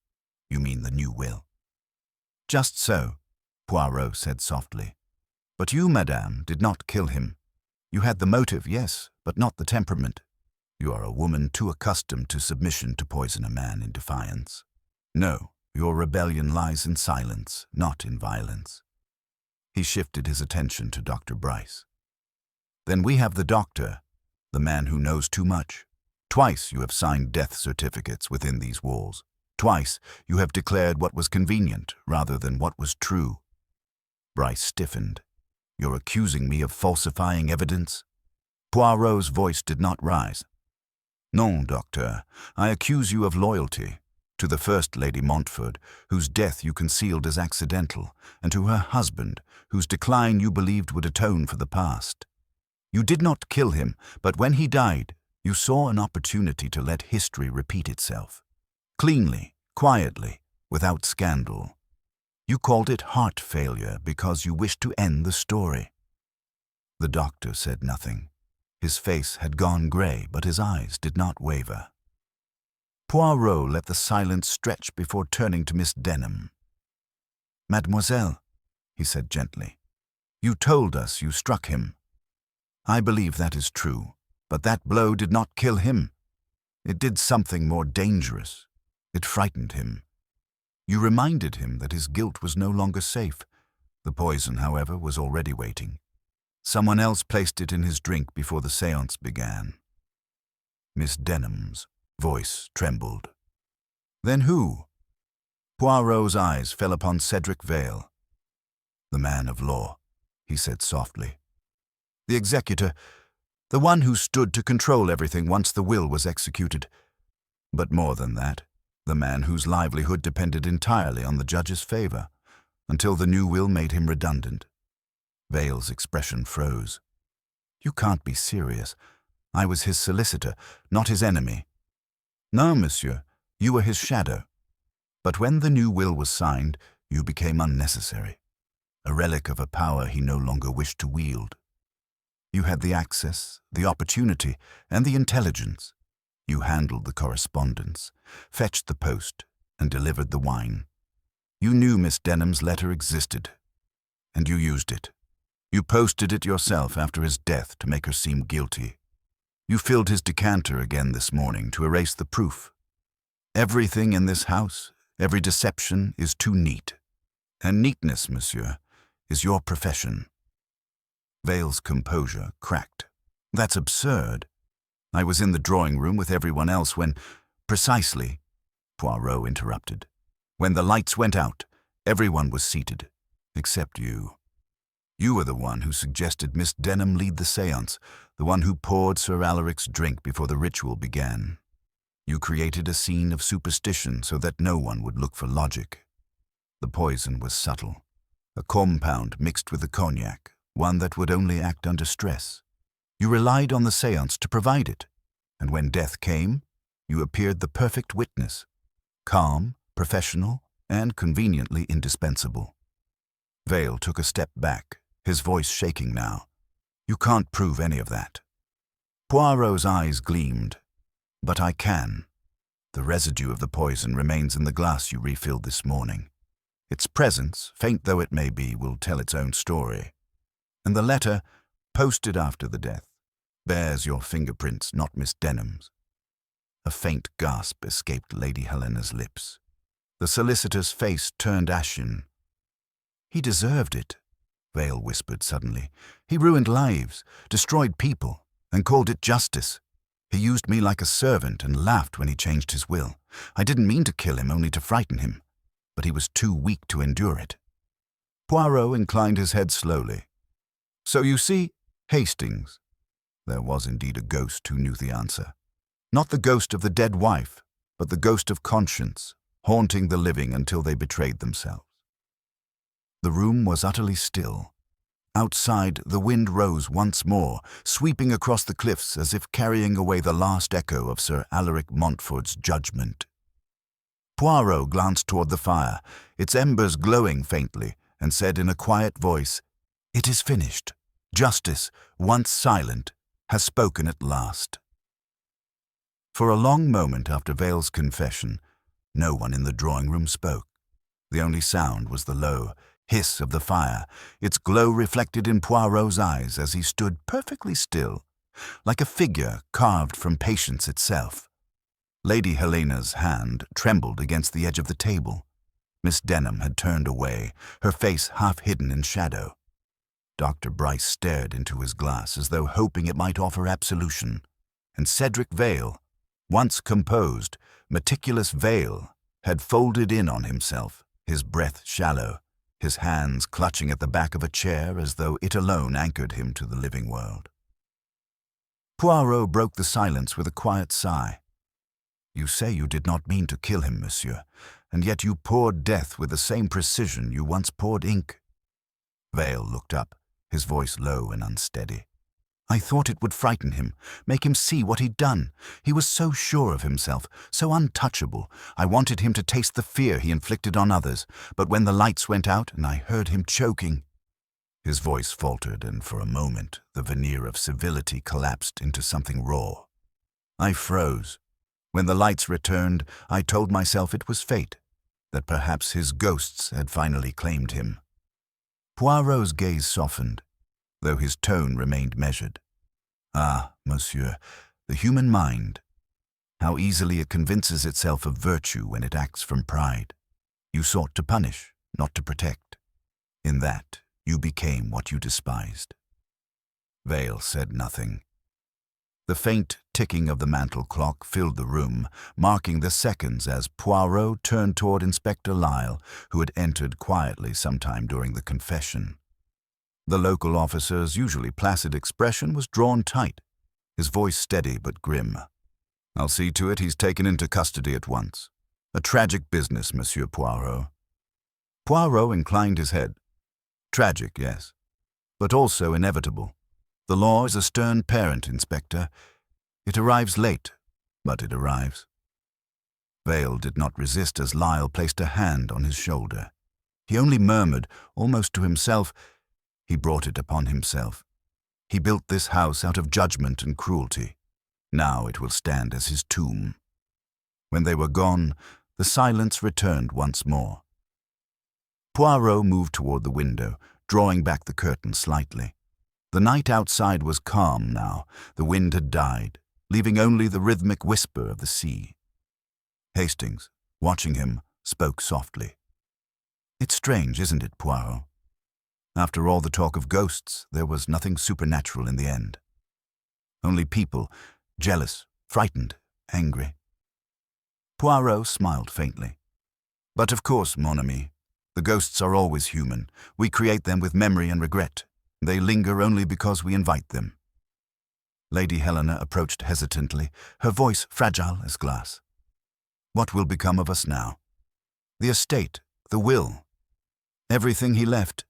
"You mean the new will?" "Just so," Poirot said softly. "But you, madame, did not kill him. You had the motive, yes, but not the temperament. You are a woman too accustomed to submission to poison a man in defiance. No, your rebellion lies in silence, not in violence." He shifted his attention to Dr. Bryce. "Then we have the doctor, the man who knows too much. Twice you have signed death certificates within these walls. Twice you have declared what was convenient rather than what was true." Bryce stiffened. "You're accusing me of falsifying evidence?" Poirot's voice did not rise. "Non, doctor, I accuse you of loyalty to the first Lady Montfort, whose death you concealed as accidental, and to her husband, whose decline you believed would atone for the past. You did not kill him, but when he died, you saw an opportunity to let history repeat itself. Cleanly, quietly, without scandal. You called it heart failure because you wished to end the story." The doctor said nothing. His face had gone grey, but his eyes did not waver. Poirot let the silence stretch before turning to Miss Denham. "Mademoiselle," he said gently, "you told us you struck him. I believe that is true, but that blow did not kill him. It did something more dangerous. It frightened him. You reminded him that his guilt was no longer safe. The poison, however, was already waiting. Someone else placed it in his drink before the séance began." Miss Denham's voice trembled. "Then who?" Poirot's eyes fell upon Cedric Vale. "The man of law," he said softly. "The executor, the one who stood to control everything once the will was executed. But more than that, the man whose livelihood depended entirely on the judge's favor, until the new will made him redundant." Vale's expression froze. "You can't be serious. I was his solicitor, not his enemy." "No, monsieur, you were his shadow. But when the new will was signed, you became unnecessary, a relic of a power he no longer wished to wield. You had the access, the opportunity, and the intelligence. You handled the correspondence, fetched the post, and delivered the wine. You knew Miss Denham's letter existed, and you used it. You posted it yourself after his death to make her seem guilty. You filled his decanter again this morning to erase the proof. Everything in this house, every deception, is too neat. And neatness, monsieur, is your profession. Vale's composure cracked. That's absurd. I was in the drawing room with everyone else when— Precisely, Poirot interrupted. When the lights went out, everyone was seated, except you. You were the one who suggested Miss Denham lead the séance, the one who poured Sir Alaric's drink before the ritual began. You created a scene of superstition so that no one would look for logic. The poison was subtle, a compound mixed with the cognac, one that would only act under stress. You relied on the séance to provide it, and when death came, you appeared the perfect witness, calm, professional, and conveniently indispensable. Vale took a step back, his voice shaking now. You can't prove any of that. Poirot's eyes gleamed. But I can. The residue of the poison remains in the glass you refilled this morning. Its presence, faint though it may be, will tell its own story. And the letter, posted after the death, bears your fingerprints, not Miss Denham's. A faint gasp escaped Lady Helena's lips. The solicitor's face turned ashen. He deserved it, Vale whispered suddenly. He ruined lives, destroyed people, and called it justice. He used me like a servant and laughed when he changed his will. I didn't mean to kill him, only to frighten him, but he was too weak to endure it. Poirot inclined his head slowly. So you see, Hastings. There was indeed a ghost who knew the answer. Not the ghost of the dead wife, but the ghost of conscience, haunting the living until they betrayed themselves. The room was utterly still. Outside, the wind rose once more, sweeping across the cliffs as if carrying away the last echo of Sir Alaric Montfort's judgment. Poirot glanced toward the fire, its embers glowing faintly, and said in a quiet voice, "It is finished. Justice, once silent, has spoken at last." For a long moment after Vale's confession, no one in the drawing-room spoke. The only sound was the low hiss of the fire, its glow reflected in Poirot's eyes as he stood perfectly still, like a figure carved from patience itself. Lady Helena's hand trembled against the edge of the table. Miss Denham had turned away, her face half hidden in shadow. Dr. Bryce stared into his glass as though hoping it might offer absolution, and Cedric Vale, once composed, meticulous Vale, had folded in on himself, his breath shallow, his hands clutching at the back of a chair as though it alone anchored him to the living world. Poirot broke the silence with a quiet sigh. "You say you did not mean to kill him, monsieur, and yet you poured death with the same precision you once poured ink." Vale looked up, his voice low and unsteady. "I thought it would frighten him, make him see what he'd done. He was so sure of himself, so untouchable. I wanted him to taste the fear he inflicted on others, but when the lights went out and I heard him choking—" His voice faltered, and for a moment the veneer of civility collapsed into something raw. "I froze. When the lights returned, I told myself it was fate, that perhaps his ghosts had finally claimed him." Poirot's gaze softened, though his tone remained measured. "Ah, monsieur, the human mind. How easily it convinces itself of virtue when it acts from pride. You sought to punish, not to protect. In that, you became what you despised." Vale said nothing. The faint ticking of the mantel clock filled the room, marking the seconds as Poirot turned toward Inspector Lyle, who had entered quietly sometime during the confession. The local officer's usually placid expression was drawn tight, his voice steady but grim. "I'll see to it he's taken into custody at once. A tragic business, Monsieur Poirot." Poirot inclined his head. "Tragic, yes, but also inevitable. The law is a stern parent, Inspector. It arrives late, but it arrives." Vale did not resist as Lyle placed a hand on his shoulder. He only murmured, almost to himself, "He brought it upon himself. He built this house out of judgment and cruelty. Now it will stand as his tomb." When they were gone, the silence returned once more. Poirot moved toward the window, drawing back the curtain slightly. The night outside was calm now. The wind had died, leaving only the rhythmic whisper of the sea. Hastings, watching him, spoke softly. It's strange, isn't it, Poirot? After all the talk of ghosts, there was nothing supernatural in the end. Only people, jealous, frightened, angry. Poirot smiled faintly. But of course, mon ami, the ghosts are always human. We create them with memory and regret. They linger only because we invite them. Lady Helena approached hesitantly, her voice fragile as glass. What will become of us now? The estate, the will, everything he left.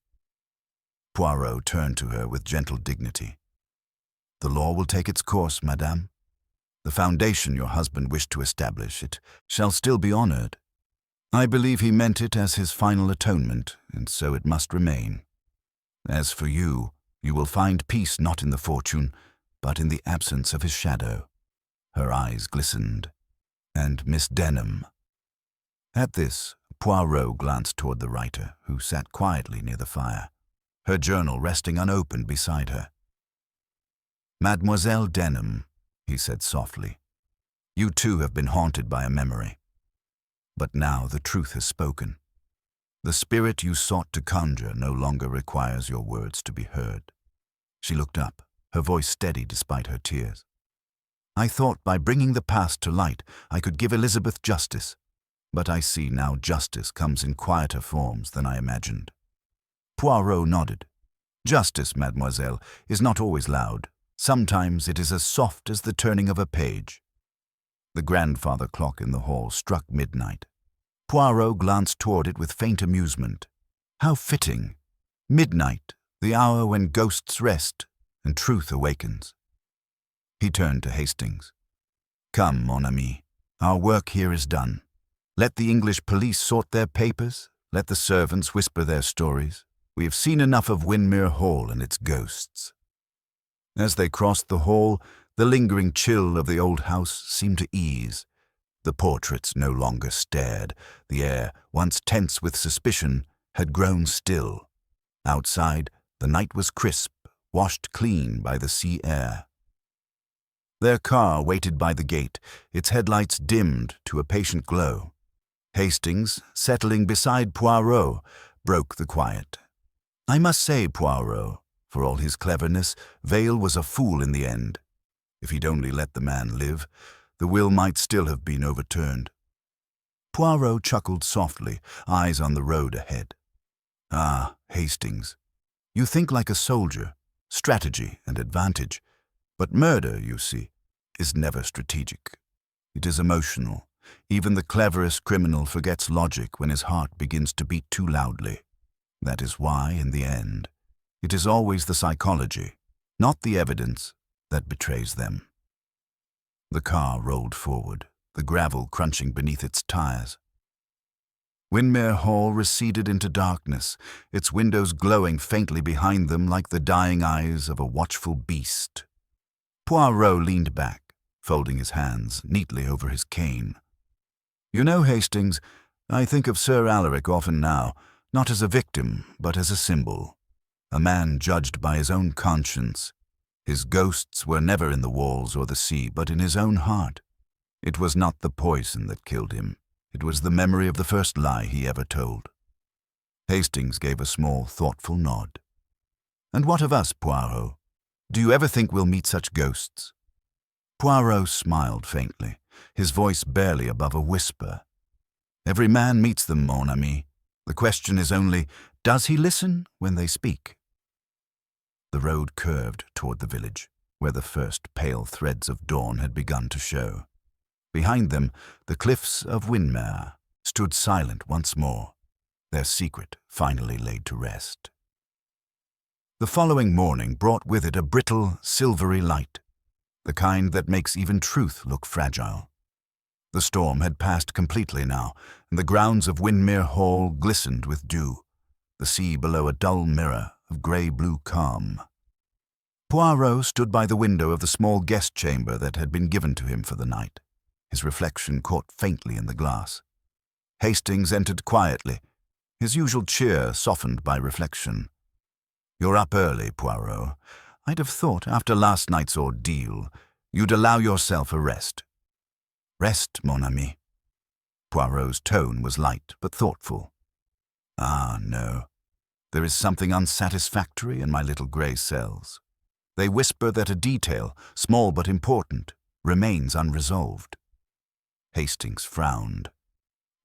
Poirot turned to her with gentle dignity. The law will take its course, madame. The foundation your husband wished to establish, it shall still be honored. I believe he meant it as his final atonement, and so it must remain. As for you, you will find peace not in the fortune, but in the absence of his shadow. Her eyes glistened. And Miss Denham. At this, Poirot glanced toward the writer, who sat quietly near the fire, her journal resting unopened beside her. Mademoiselle Denham, he said softly, you too have been haunted by a memory. But now the truth has spoken. The spirit you sought to conjure no longer requires your words to be heard. She looked up, her voice steady despite her tears. I thought by bringing the past to light I could give Elizabeth justice, but I see now justice comes in quieter forms than I imagined. Poirot nodded. Justice, mademoiselle, is not always loud. Sometimes it is as soft as the turning of a page. The grandfather clock in the hall struck midnight. Poirot glanced toward it with faint amusement. How fitting! Midnight, the hour when ghosts rest and truth awakens. He turned to Hastings. Come, mon ami, our work here is done. Let the English police sort their papers, let the servants whisper their stories. We have seen enough of Windermere Hall and its ghosts. As they crossed the hall, the lingering chill of the old house seemed to ease. The portraits no longer stared. The air, once tense with suspicion, had grown still. Outside, the night was crisp, washed clean by the sea air. Their car waited by the gate, its headlights dimmed to a patient glow. Hastings, settling beside Poirot, broke the quiet. I must say, Poirot, for all his cleverness, Vale was a fool in the end. If he'd only let the man live, the will might still have been overturned. Poirot chuckled softly, eyes on the road ahead. Ah, Hastings, you think like a soldier, strategy and advantage. But murder, you see, is never strategic. It is emotional. Even the cleverest criminal forgets logic when his heart begins to beat too loudly. That is why, in the end, it is always the psychology, not the evidence, that betrays them. The car rolled forward, the gravel crunching beneath its tires. Windermere Hall receded into darkness, its windows glowing faintly behind them like the dying eyes of a watchful beast. Poirot leaned back, folding his hands neatly over his cane. You know, Hastings, I think of Sir Alaric often now, not as a victim, but as a symbol. A man judged by his own conscience. His ghosts were never in the walls or the sea, but in his own heart. It was not the poison that killed him. It was the memory of the first lie he ever told. Hastings gave a small, thoughtful nod. And what of us, Poirot? Do you ever think we'll meet such ghosts? Poirot smiled faintly, his voice barely above a whisper. Every man meets them, mon ami. The question is only, does he listen when they speak? The road curved toward the village, where the first pale threads of dawn had begun to show. Behind them, the cliffs of Windermere stood silent once more, their secret finally laid to rest. The following morning brought with it a brittle, silvery light, the kind that makes even truth look fragile. The storm had passed completely now, and the grounds of Windermere Hall glistened with dew, the sea below a dull mirror of grey-blue calm. Poirot stood by the window of the small guest chamber that had been given to him for the night, his reflection caught faintly in the glass. Hastings entered quietly, his usual cheer softened by reflection. You're up early, Poirot. I'd have thought, after last night's ordeal, you'd allow yourself a rest. Rest, mon ami. Poirot's tone was light but thoughtful. Ah, no. There is something unsatisfactory in my little grey cells. They whisper that a detail, small but important, remains unresolved. Hastings frowned.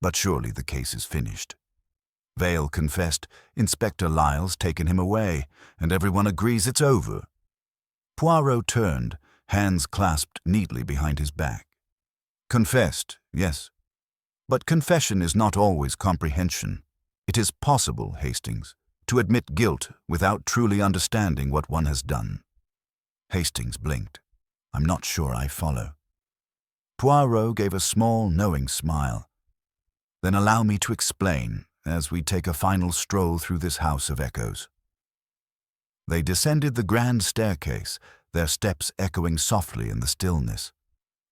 But surely the case is finished. Vale confessed Inspector Lyle's taken him away, and everyone agrees it's over. Poirot turned, hands clasped neatly behind his back. Confessed, yes. But confession is not always comprehension. It is possible, Hastings, to admit guilt without truly understanding what one has done. Hastings blinked. I'm not sure I follow. Poirot gave a small, knowing smile. Then allow me to explain, as we take a final stroll through this house of echoes. They descended the grand staircase, their steps echoing softly in the stillness.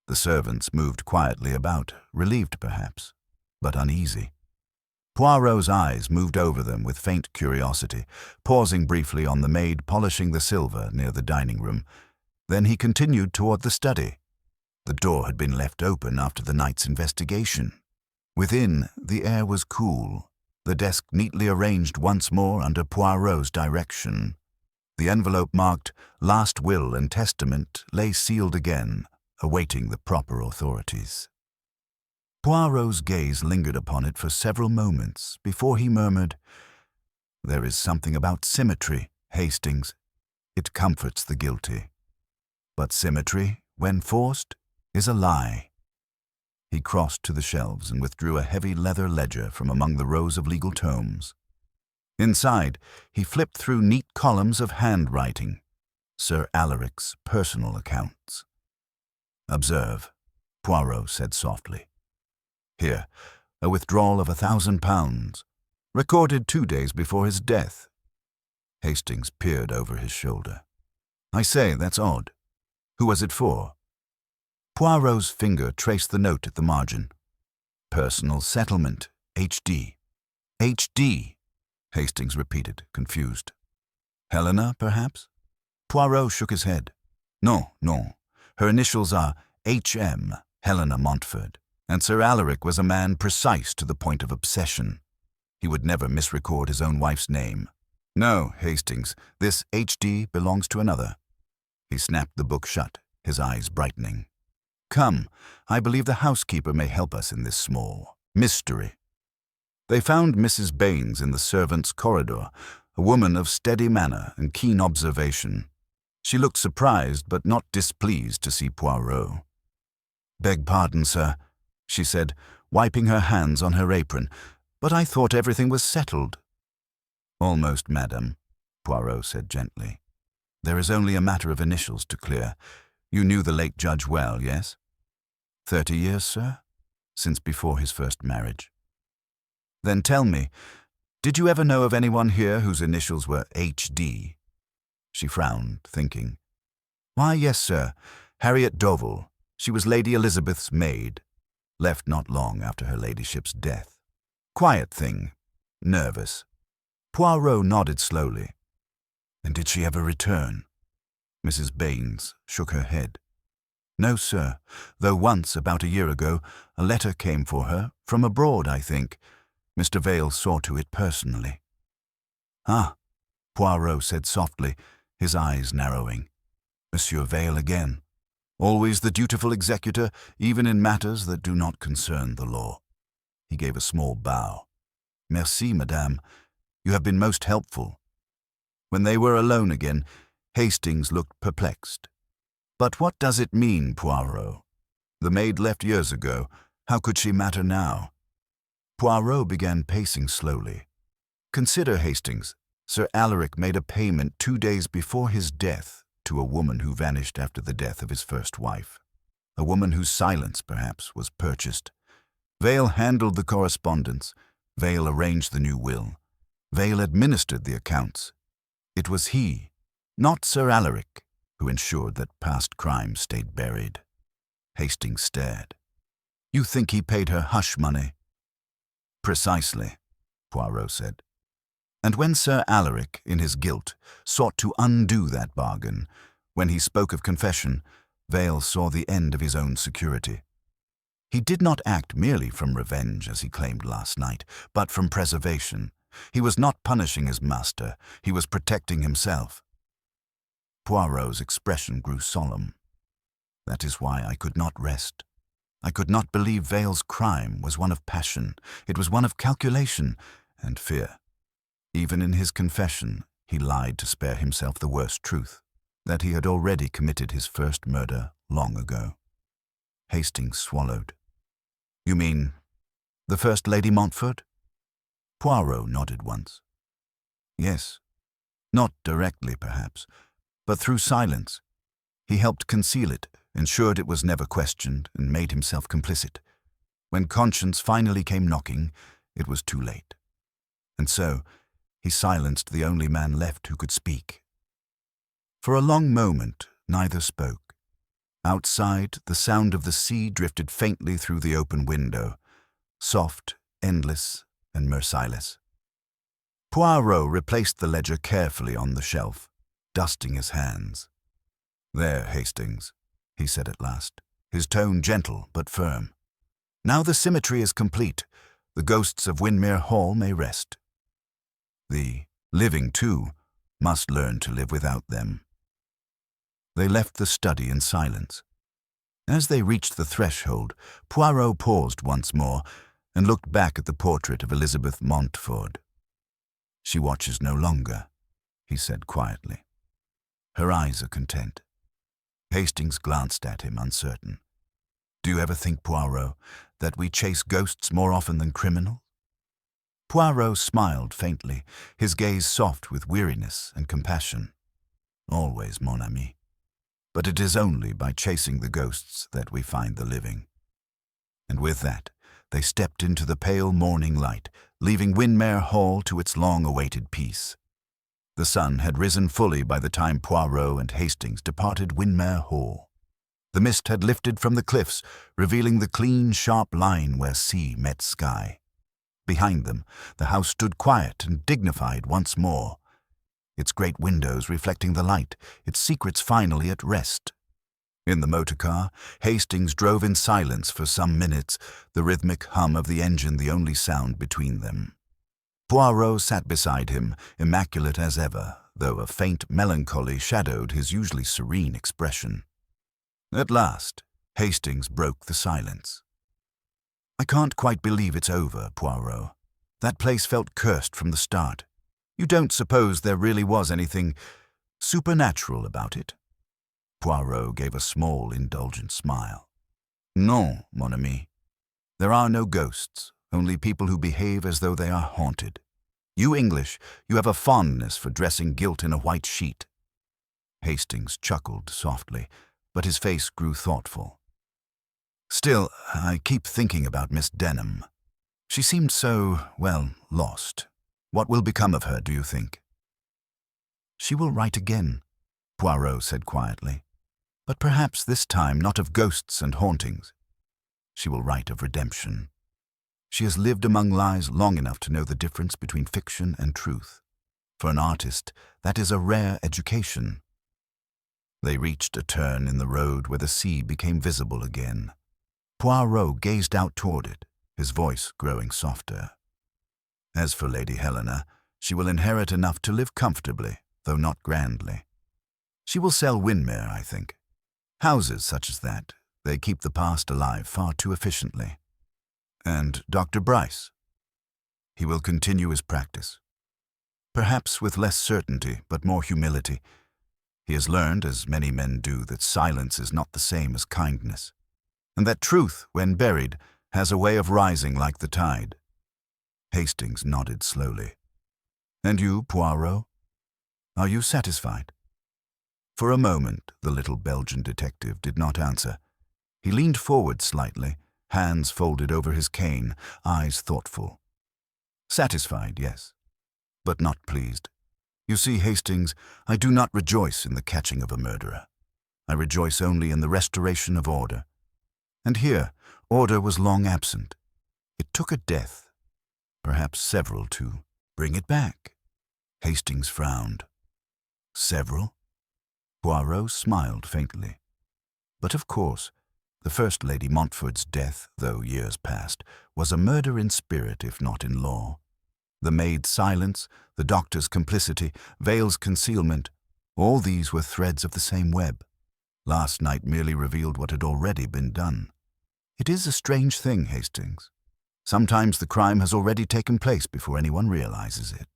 The servants moved quietly about, relieved perhaps, but uneasy. Poirot's eyes moved over them with faint curiosity, pausing briefly on the maid polishing the silver near the dining room. Then he continued toward the study. The door had been left open after the night's investigation. Within, the air was cool, the desk neatly arranged once more under Poirot's direction. The envelope marked Last Will and Testament lay sealed again, awaiting the proper authorities. Poirot's gaze lingered upon it for several moments before he murmured, There is something about symmetry, Hastings. It comforts the guilty. But symmetry, when forced, is a lie. He crossed to the shelves and withdrew a heavy leather ledger from among the rows of legal tomes. Inside, he flipped through neat columns of handwriting, Sir Alaric's personal accounts. Observe, Poirot said softly. Here, a withdrawal of £1,000, recorded 2 days before his death. Hastings peered over his shoulder. I say, that's odd. Who was it for? Poirot's finger traced the note at the margin. Personal settlement, H.D. H.D., Hastings repeated, confused. Helena, perhaps? Poirot shook his head. No. Her initials are H.M., Helena Montford, and Sir Alaric was a man precise to the point of obsession. He would never misrecord his own wife's name. No, Hastings, this H.D. belongs to another. He snapped the book shut, his eyes brightening. Come, I believe the housekeeper may help us in this small mystery. They found Mrs. Baines in the servants' corridor, a woman of steady manner and keen observation. She looked surprised but not displeased to see Poirot. Beg pardon, sir, she said, wiping her hands on her apron, but I thought everything was settled. Almost, madam, Poirot said gently. There is only a matter of initials to clear. You knew the late judge well, yes? 30 years, sir? Since before his first marriage. Then tell me, did you ever know of anyone here whose initials were H.D.? She frowned, thinking. Why, yes, sir. Harriet Dovell. She was Lady Elizabeth's maid. Left not long after her ladyship's death. Quiet thing. Nervous. Poirot nodded slowly. And did she ever return? Mrs. Baines shook her head. No, sir, though once, about a year ago, a letter came for her, from abroad, I think. Mr. Vale saw to it personally. Ah, Poirot said softly, his eyes narrowing. Monsieur Vale again. Always the dutiful executor, even in matters that do not concern the law. He gave a small bow. Merci, madame. You have been most helpful. When they were alone again, Hastings looked perplexed. But what does it mean, Poirot? The maid left years ago. How could she matter now? Poirot began pacing slowly. Consider, Hastings, Sir Alaric made a payment 2 days before his death to a woman who vanished after the death of his first wife. A woman whose silence, perhaps, was purchased. Vale handled the correspondence. Vale arranged the new will. Vale administered the accounts. It was he, not Sir Alaric, who ensured that past crimes stayed buried. Hastings stared. You think he paid her hush money? Precisely, Poirot said. And when Sir Alaric, in his guilt, sought to undo that bargain, when he spoke of confession, Vale saw the end of his own security. He did not act merely from revenge, as he claimed last night, but from preservation, He was not punishing his master, he was protecting himself. Poirot's expression grew solemn. That is why I could not rest. I could not believe Vale's crime was one of passion. It was one of calculation and fear. Even in his confession, he lied to spare himself the worst truth, that he had already committed his first murder long ago. Hastings swallowed. You mean the First Lady Montfort? Poirot nodded once. Yes. Not directly, perhaps, but through silence. He helped conceal it, ensured it was never questioned, and made himself complicit. When conscience finally came knocking, it was too late. And so, he silenced the only man left who could speak. For a long moment, neither spoke. Outside, the sound of the sea drifted faintly through the open window, soft, endless, and merciless. Poirot replaced the ledger carefully on the shelf, dusting his hands. There, Hastings, he said at last, his tone gentle but firm. Now the symmetry is complete. The ghosts of Windermere Hall may rest. The living, too, must learn to live without them. They left the study in silence. As they reached the threshold, Poirot paused once more and looked back at the portrait of Elizabeth Montfort. She watches no longer, he said quietly. Her eyes are content. Hastings glanced at him, uncertain. Do you ever think, Poirot, that we chase ghosts more often than criminals? Poirot smiled faintly, his gaze soft with weariness and compassion. Always, mon ami. But it is only by chasing the ghosts that we find the living. And with that, they stepped into the pale morning light, leaving Windermere Hall to its long-awaited peace. The sun had risen fully by the time Poirot and Hastings departed Windermere Hall. The mist had lifted from the cliffs, revealing the clean, sharp line where sea met sky. Behind them, the house stood quiet and dignified once more, its great windows reflecting the light, its secrets finally at rest. In the motor car, Hastings drove in silence for some minutes, the rhythmic hum of the engine the only sound between them. Poirot sat beside him, immaculate as ever, though a faint melancholy shadowed his usually serene expression. At last, Hastings broke the silence. I can't quite believe it's over, Poirot. That place felt cursed from the start. You don't suppose there really was anything supernatural about it? Poirot gave a small, indulgent smile. Non, mon ami. There are no ghosts, only people who behave as though they are haunted. You English, you have a fondness for dressing guilt in a white sheet. Hastings chuckled softly, but his face grew thoughtful. Still, I keep thinking about Miss Denham. She seemed so, well, lost. What will become of her, do you think? She will write again, Poirot said quietly. But perhaps this time not of ghosts and hauntings. She will write of redemption. She has lived among lies long enough to know the difference between fiction and truth. For an artist, that is a rare education. They reached a turn in the road where the sea became visible again. Poirot gazed out toward it, his voice growing softer. As for Lady Helena, she will inherit enough to live comfortably, though not grandly. She will sell Windermere, I think. Houses such as that, they keep the past alive far too efficiently. And Dr. Bryce? He will continue his practice. Perhaps with less certainty, but more humility. He has learned, as many men do, that silence is not the same as kindness, and that truth, when buried, has a way of rising like the tide. Hastings nodded slowly. And you, Poirot? Are you satisfied? For a moment, the little Belgian detective did not answer. He leaned forward slightly, hands folded over his cane, eyes thoughtful. Satisfied, yes, but not pleased. You see, Hastings, I do not rejoice in the catching of a murderer. I rejoice only in the restoration of order. And here, order was long absent. It took a death, perhaps several, to bring it back. Hastings frowned. Several? Poirot smiled faintly. But of course, the First Lady Montfort's death, though years passed, was a murder in spirit if not in law. The maid's silence, the doctor's complicity, Vale's concealment, all these were threads of the same web. Last night merely revealed what had already been done. It is a strange thing, Hastings. Sometimes the crime has already taken place before anyone realizes it.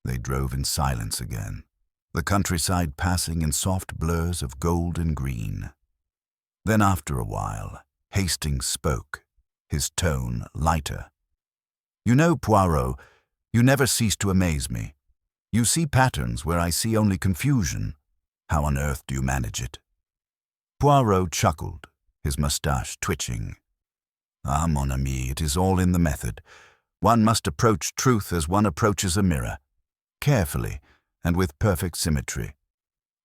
They drove in silence again, the countryside passing in soft blurs of gold and green. Then after a while, Hastings spoke, his tone lighter. "You know, Poirot, you never cease to amaze me. You see patterns where I see only confusion. How on earth do you manage it?" Poirot chuckled, his moustache twitching. "Ah, mon ami, it is all in the method. One must approach truth as one approaches a mirror, carefully and with perfect symmetry.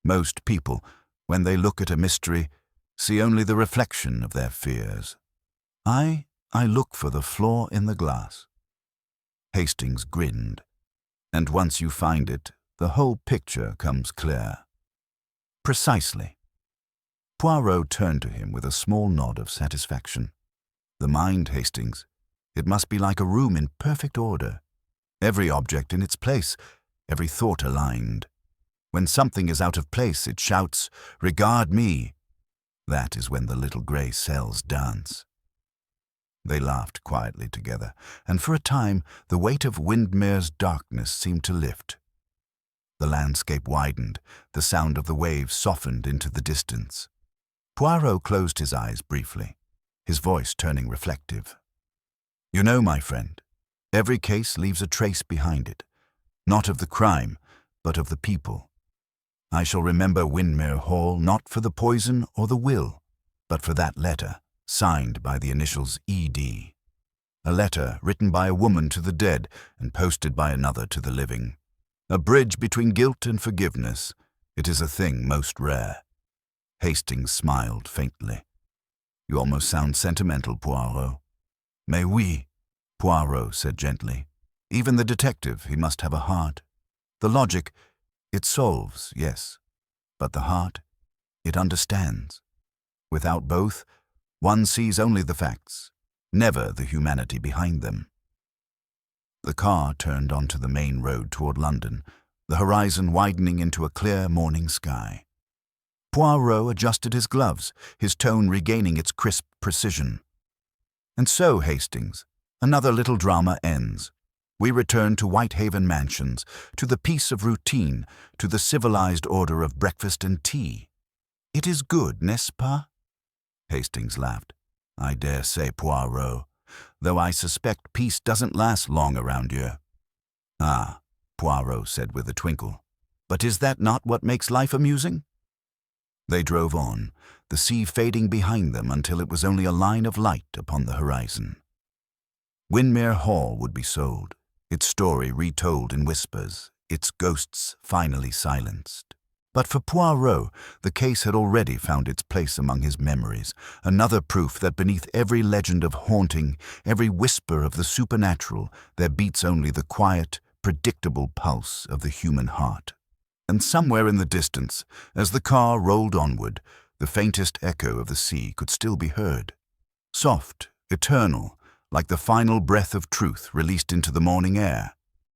Most people, when they look at a mystery, see only the reflection of their fears. I look for the flaw in the glass." Hastings grinned. "And once you find it, the whole picture comes clear." "Precisely." Poirot turned to him with a small nod of satisfaction. "The mind, Hastings. It must be like a room in perfect order. Every object in its place, every thought aligned. When something is out of place, it shouts, 'Regard me.' That is when the little grey cells dance." They laughed quietly together, and for a time the weight of Windermere's darkness seemed to lift. The landscape widened, the sound of the waves softened into the distance. Poirot closed his eyes briefly, his voice turning reflective. "You know, my friend, every case leaves a trace behind it, not of the crime, but of the people. I shall remember Windermere Hall not for the poison or the will, but for that letter, signed by the initials E.D. A letter written by a woman to the dead and posted by another to the living. A bridge between guilt and forgiveness. It is a thing most rare." Hastings smiled faintly. "You almost sound sentimental, Poirot." "Mais oui," Poirot said gently. "Even the detective, he must have a heart. The logic, it solves, yes, but the heart, it understands. Without both, one sees only the facts, never the humanity behind them." The car turned onto the main road toward London, the horizon widening into a clear morning sky. Poirot adjusted his gloves, his tone regaining its crisp precision. "And so, Hastings, another little drama ends. We return to Whitehaven Mansions, to the peace of routine, to the civilized order of breakfast and tea. It is good, n'est-ce pas?" Hastings laughed. "I dare say, Poirot, though I suspect peace doesn't last long around here." "Ah," Poirot said with a twinkle, "but is that not what makes life amusing?" They drove on, the sea fading behind them until it was only a line of light upon the horizon. Windermere Hall would be sold, its story retold in whispers, its ghosts finally silenced. But for Poirot, the case had already found its place among his memories, another proof that beneath every legend of haunting, every whisper of the supernatural, there beats only the quiet, predictable pulse of the human heart. And somewhere in the distance, as the car rolled onward, the faintest echo of the sea could still be heard. Soft, eternal, like the final breath of truth released into the morning air.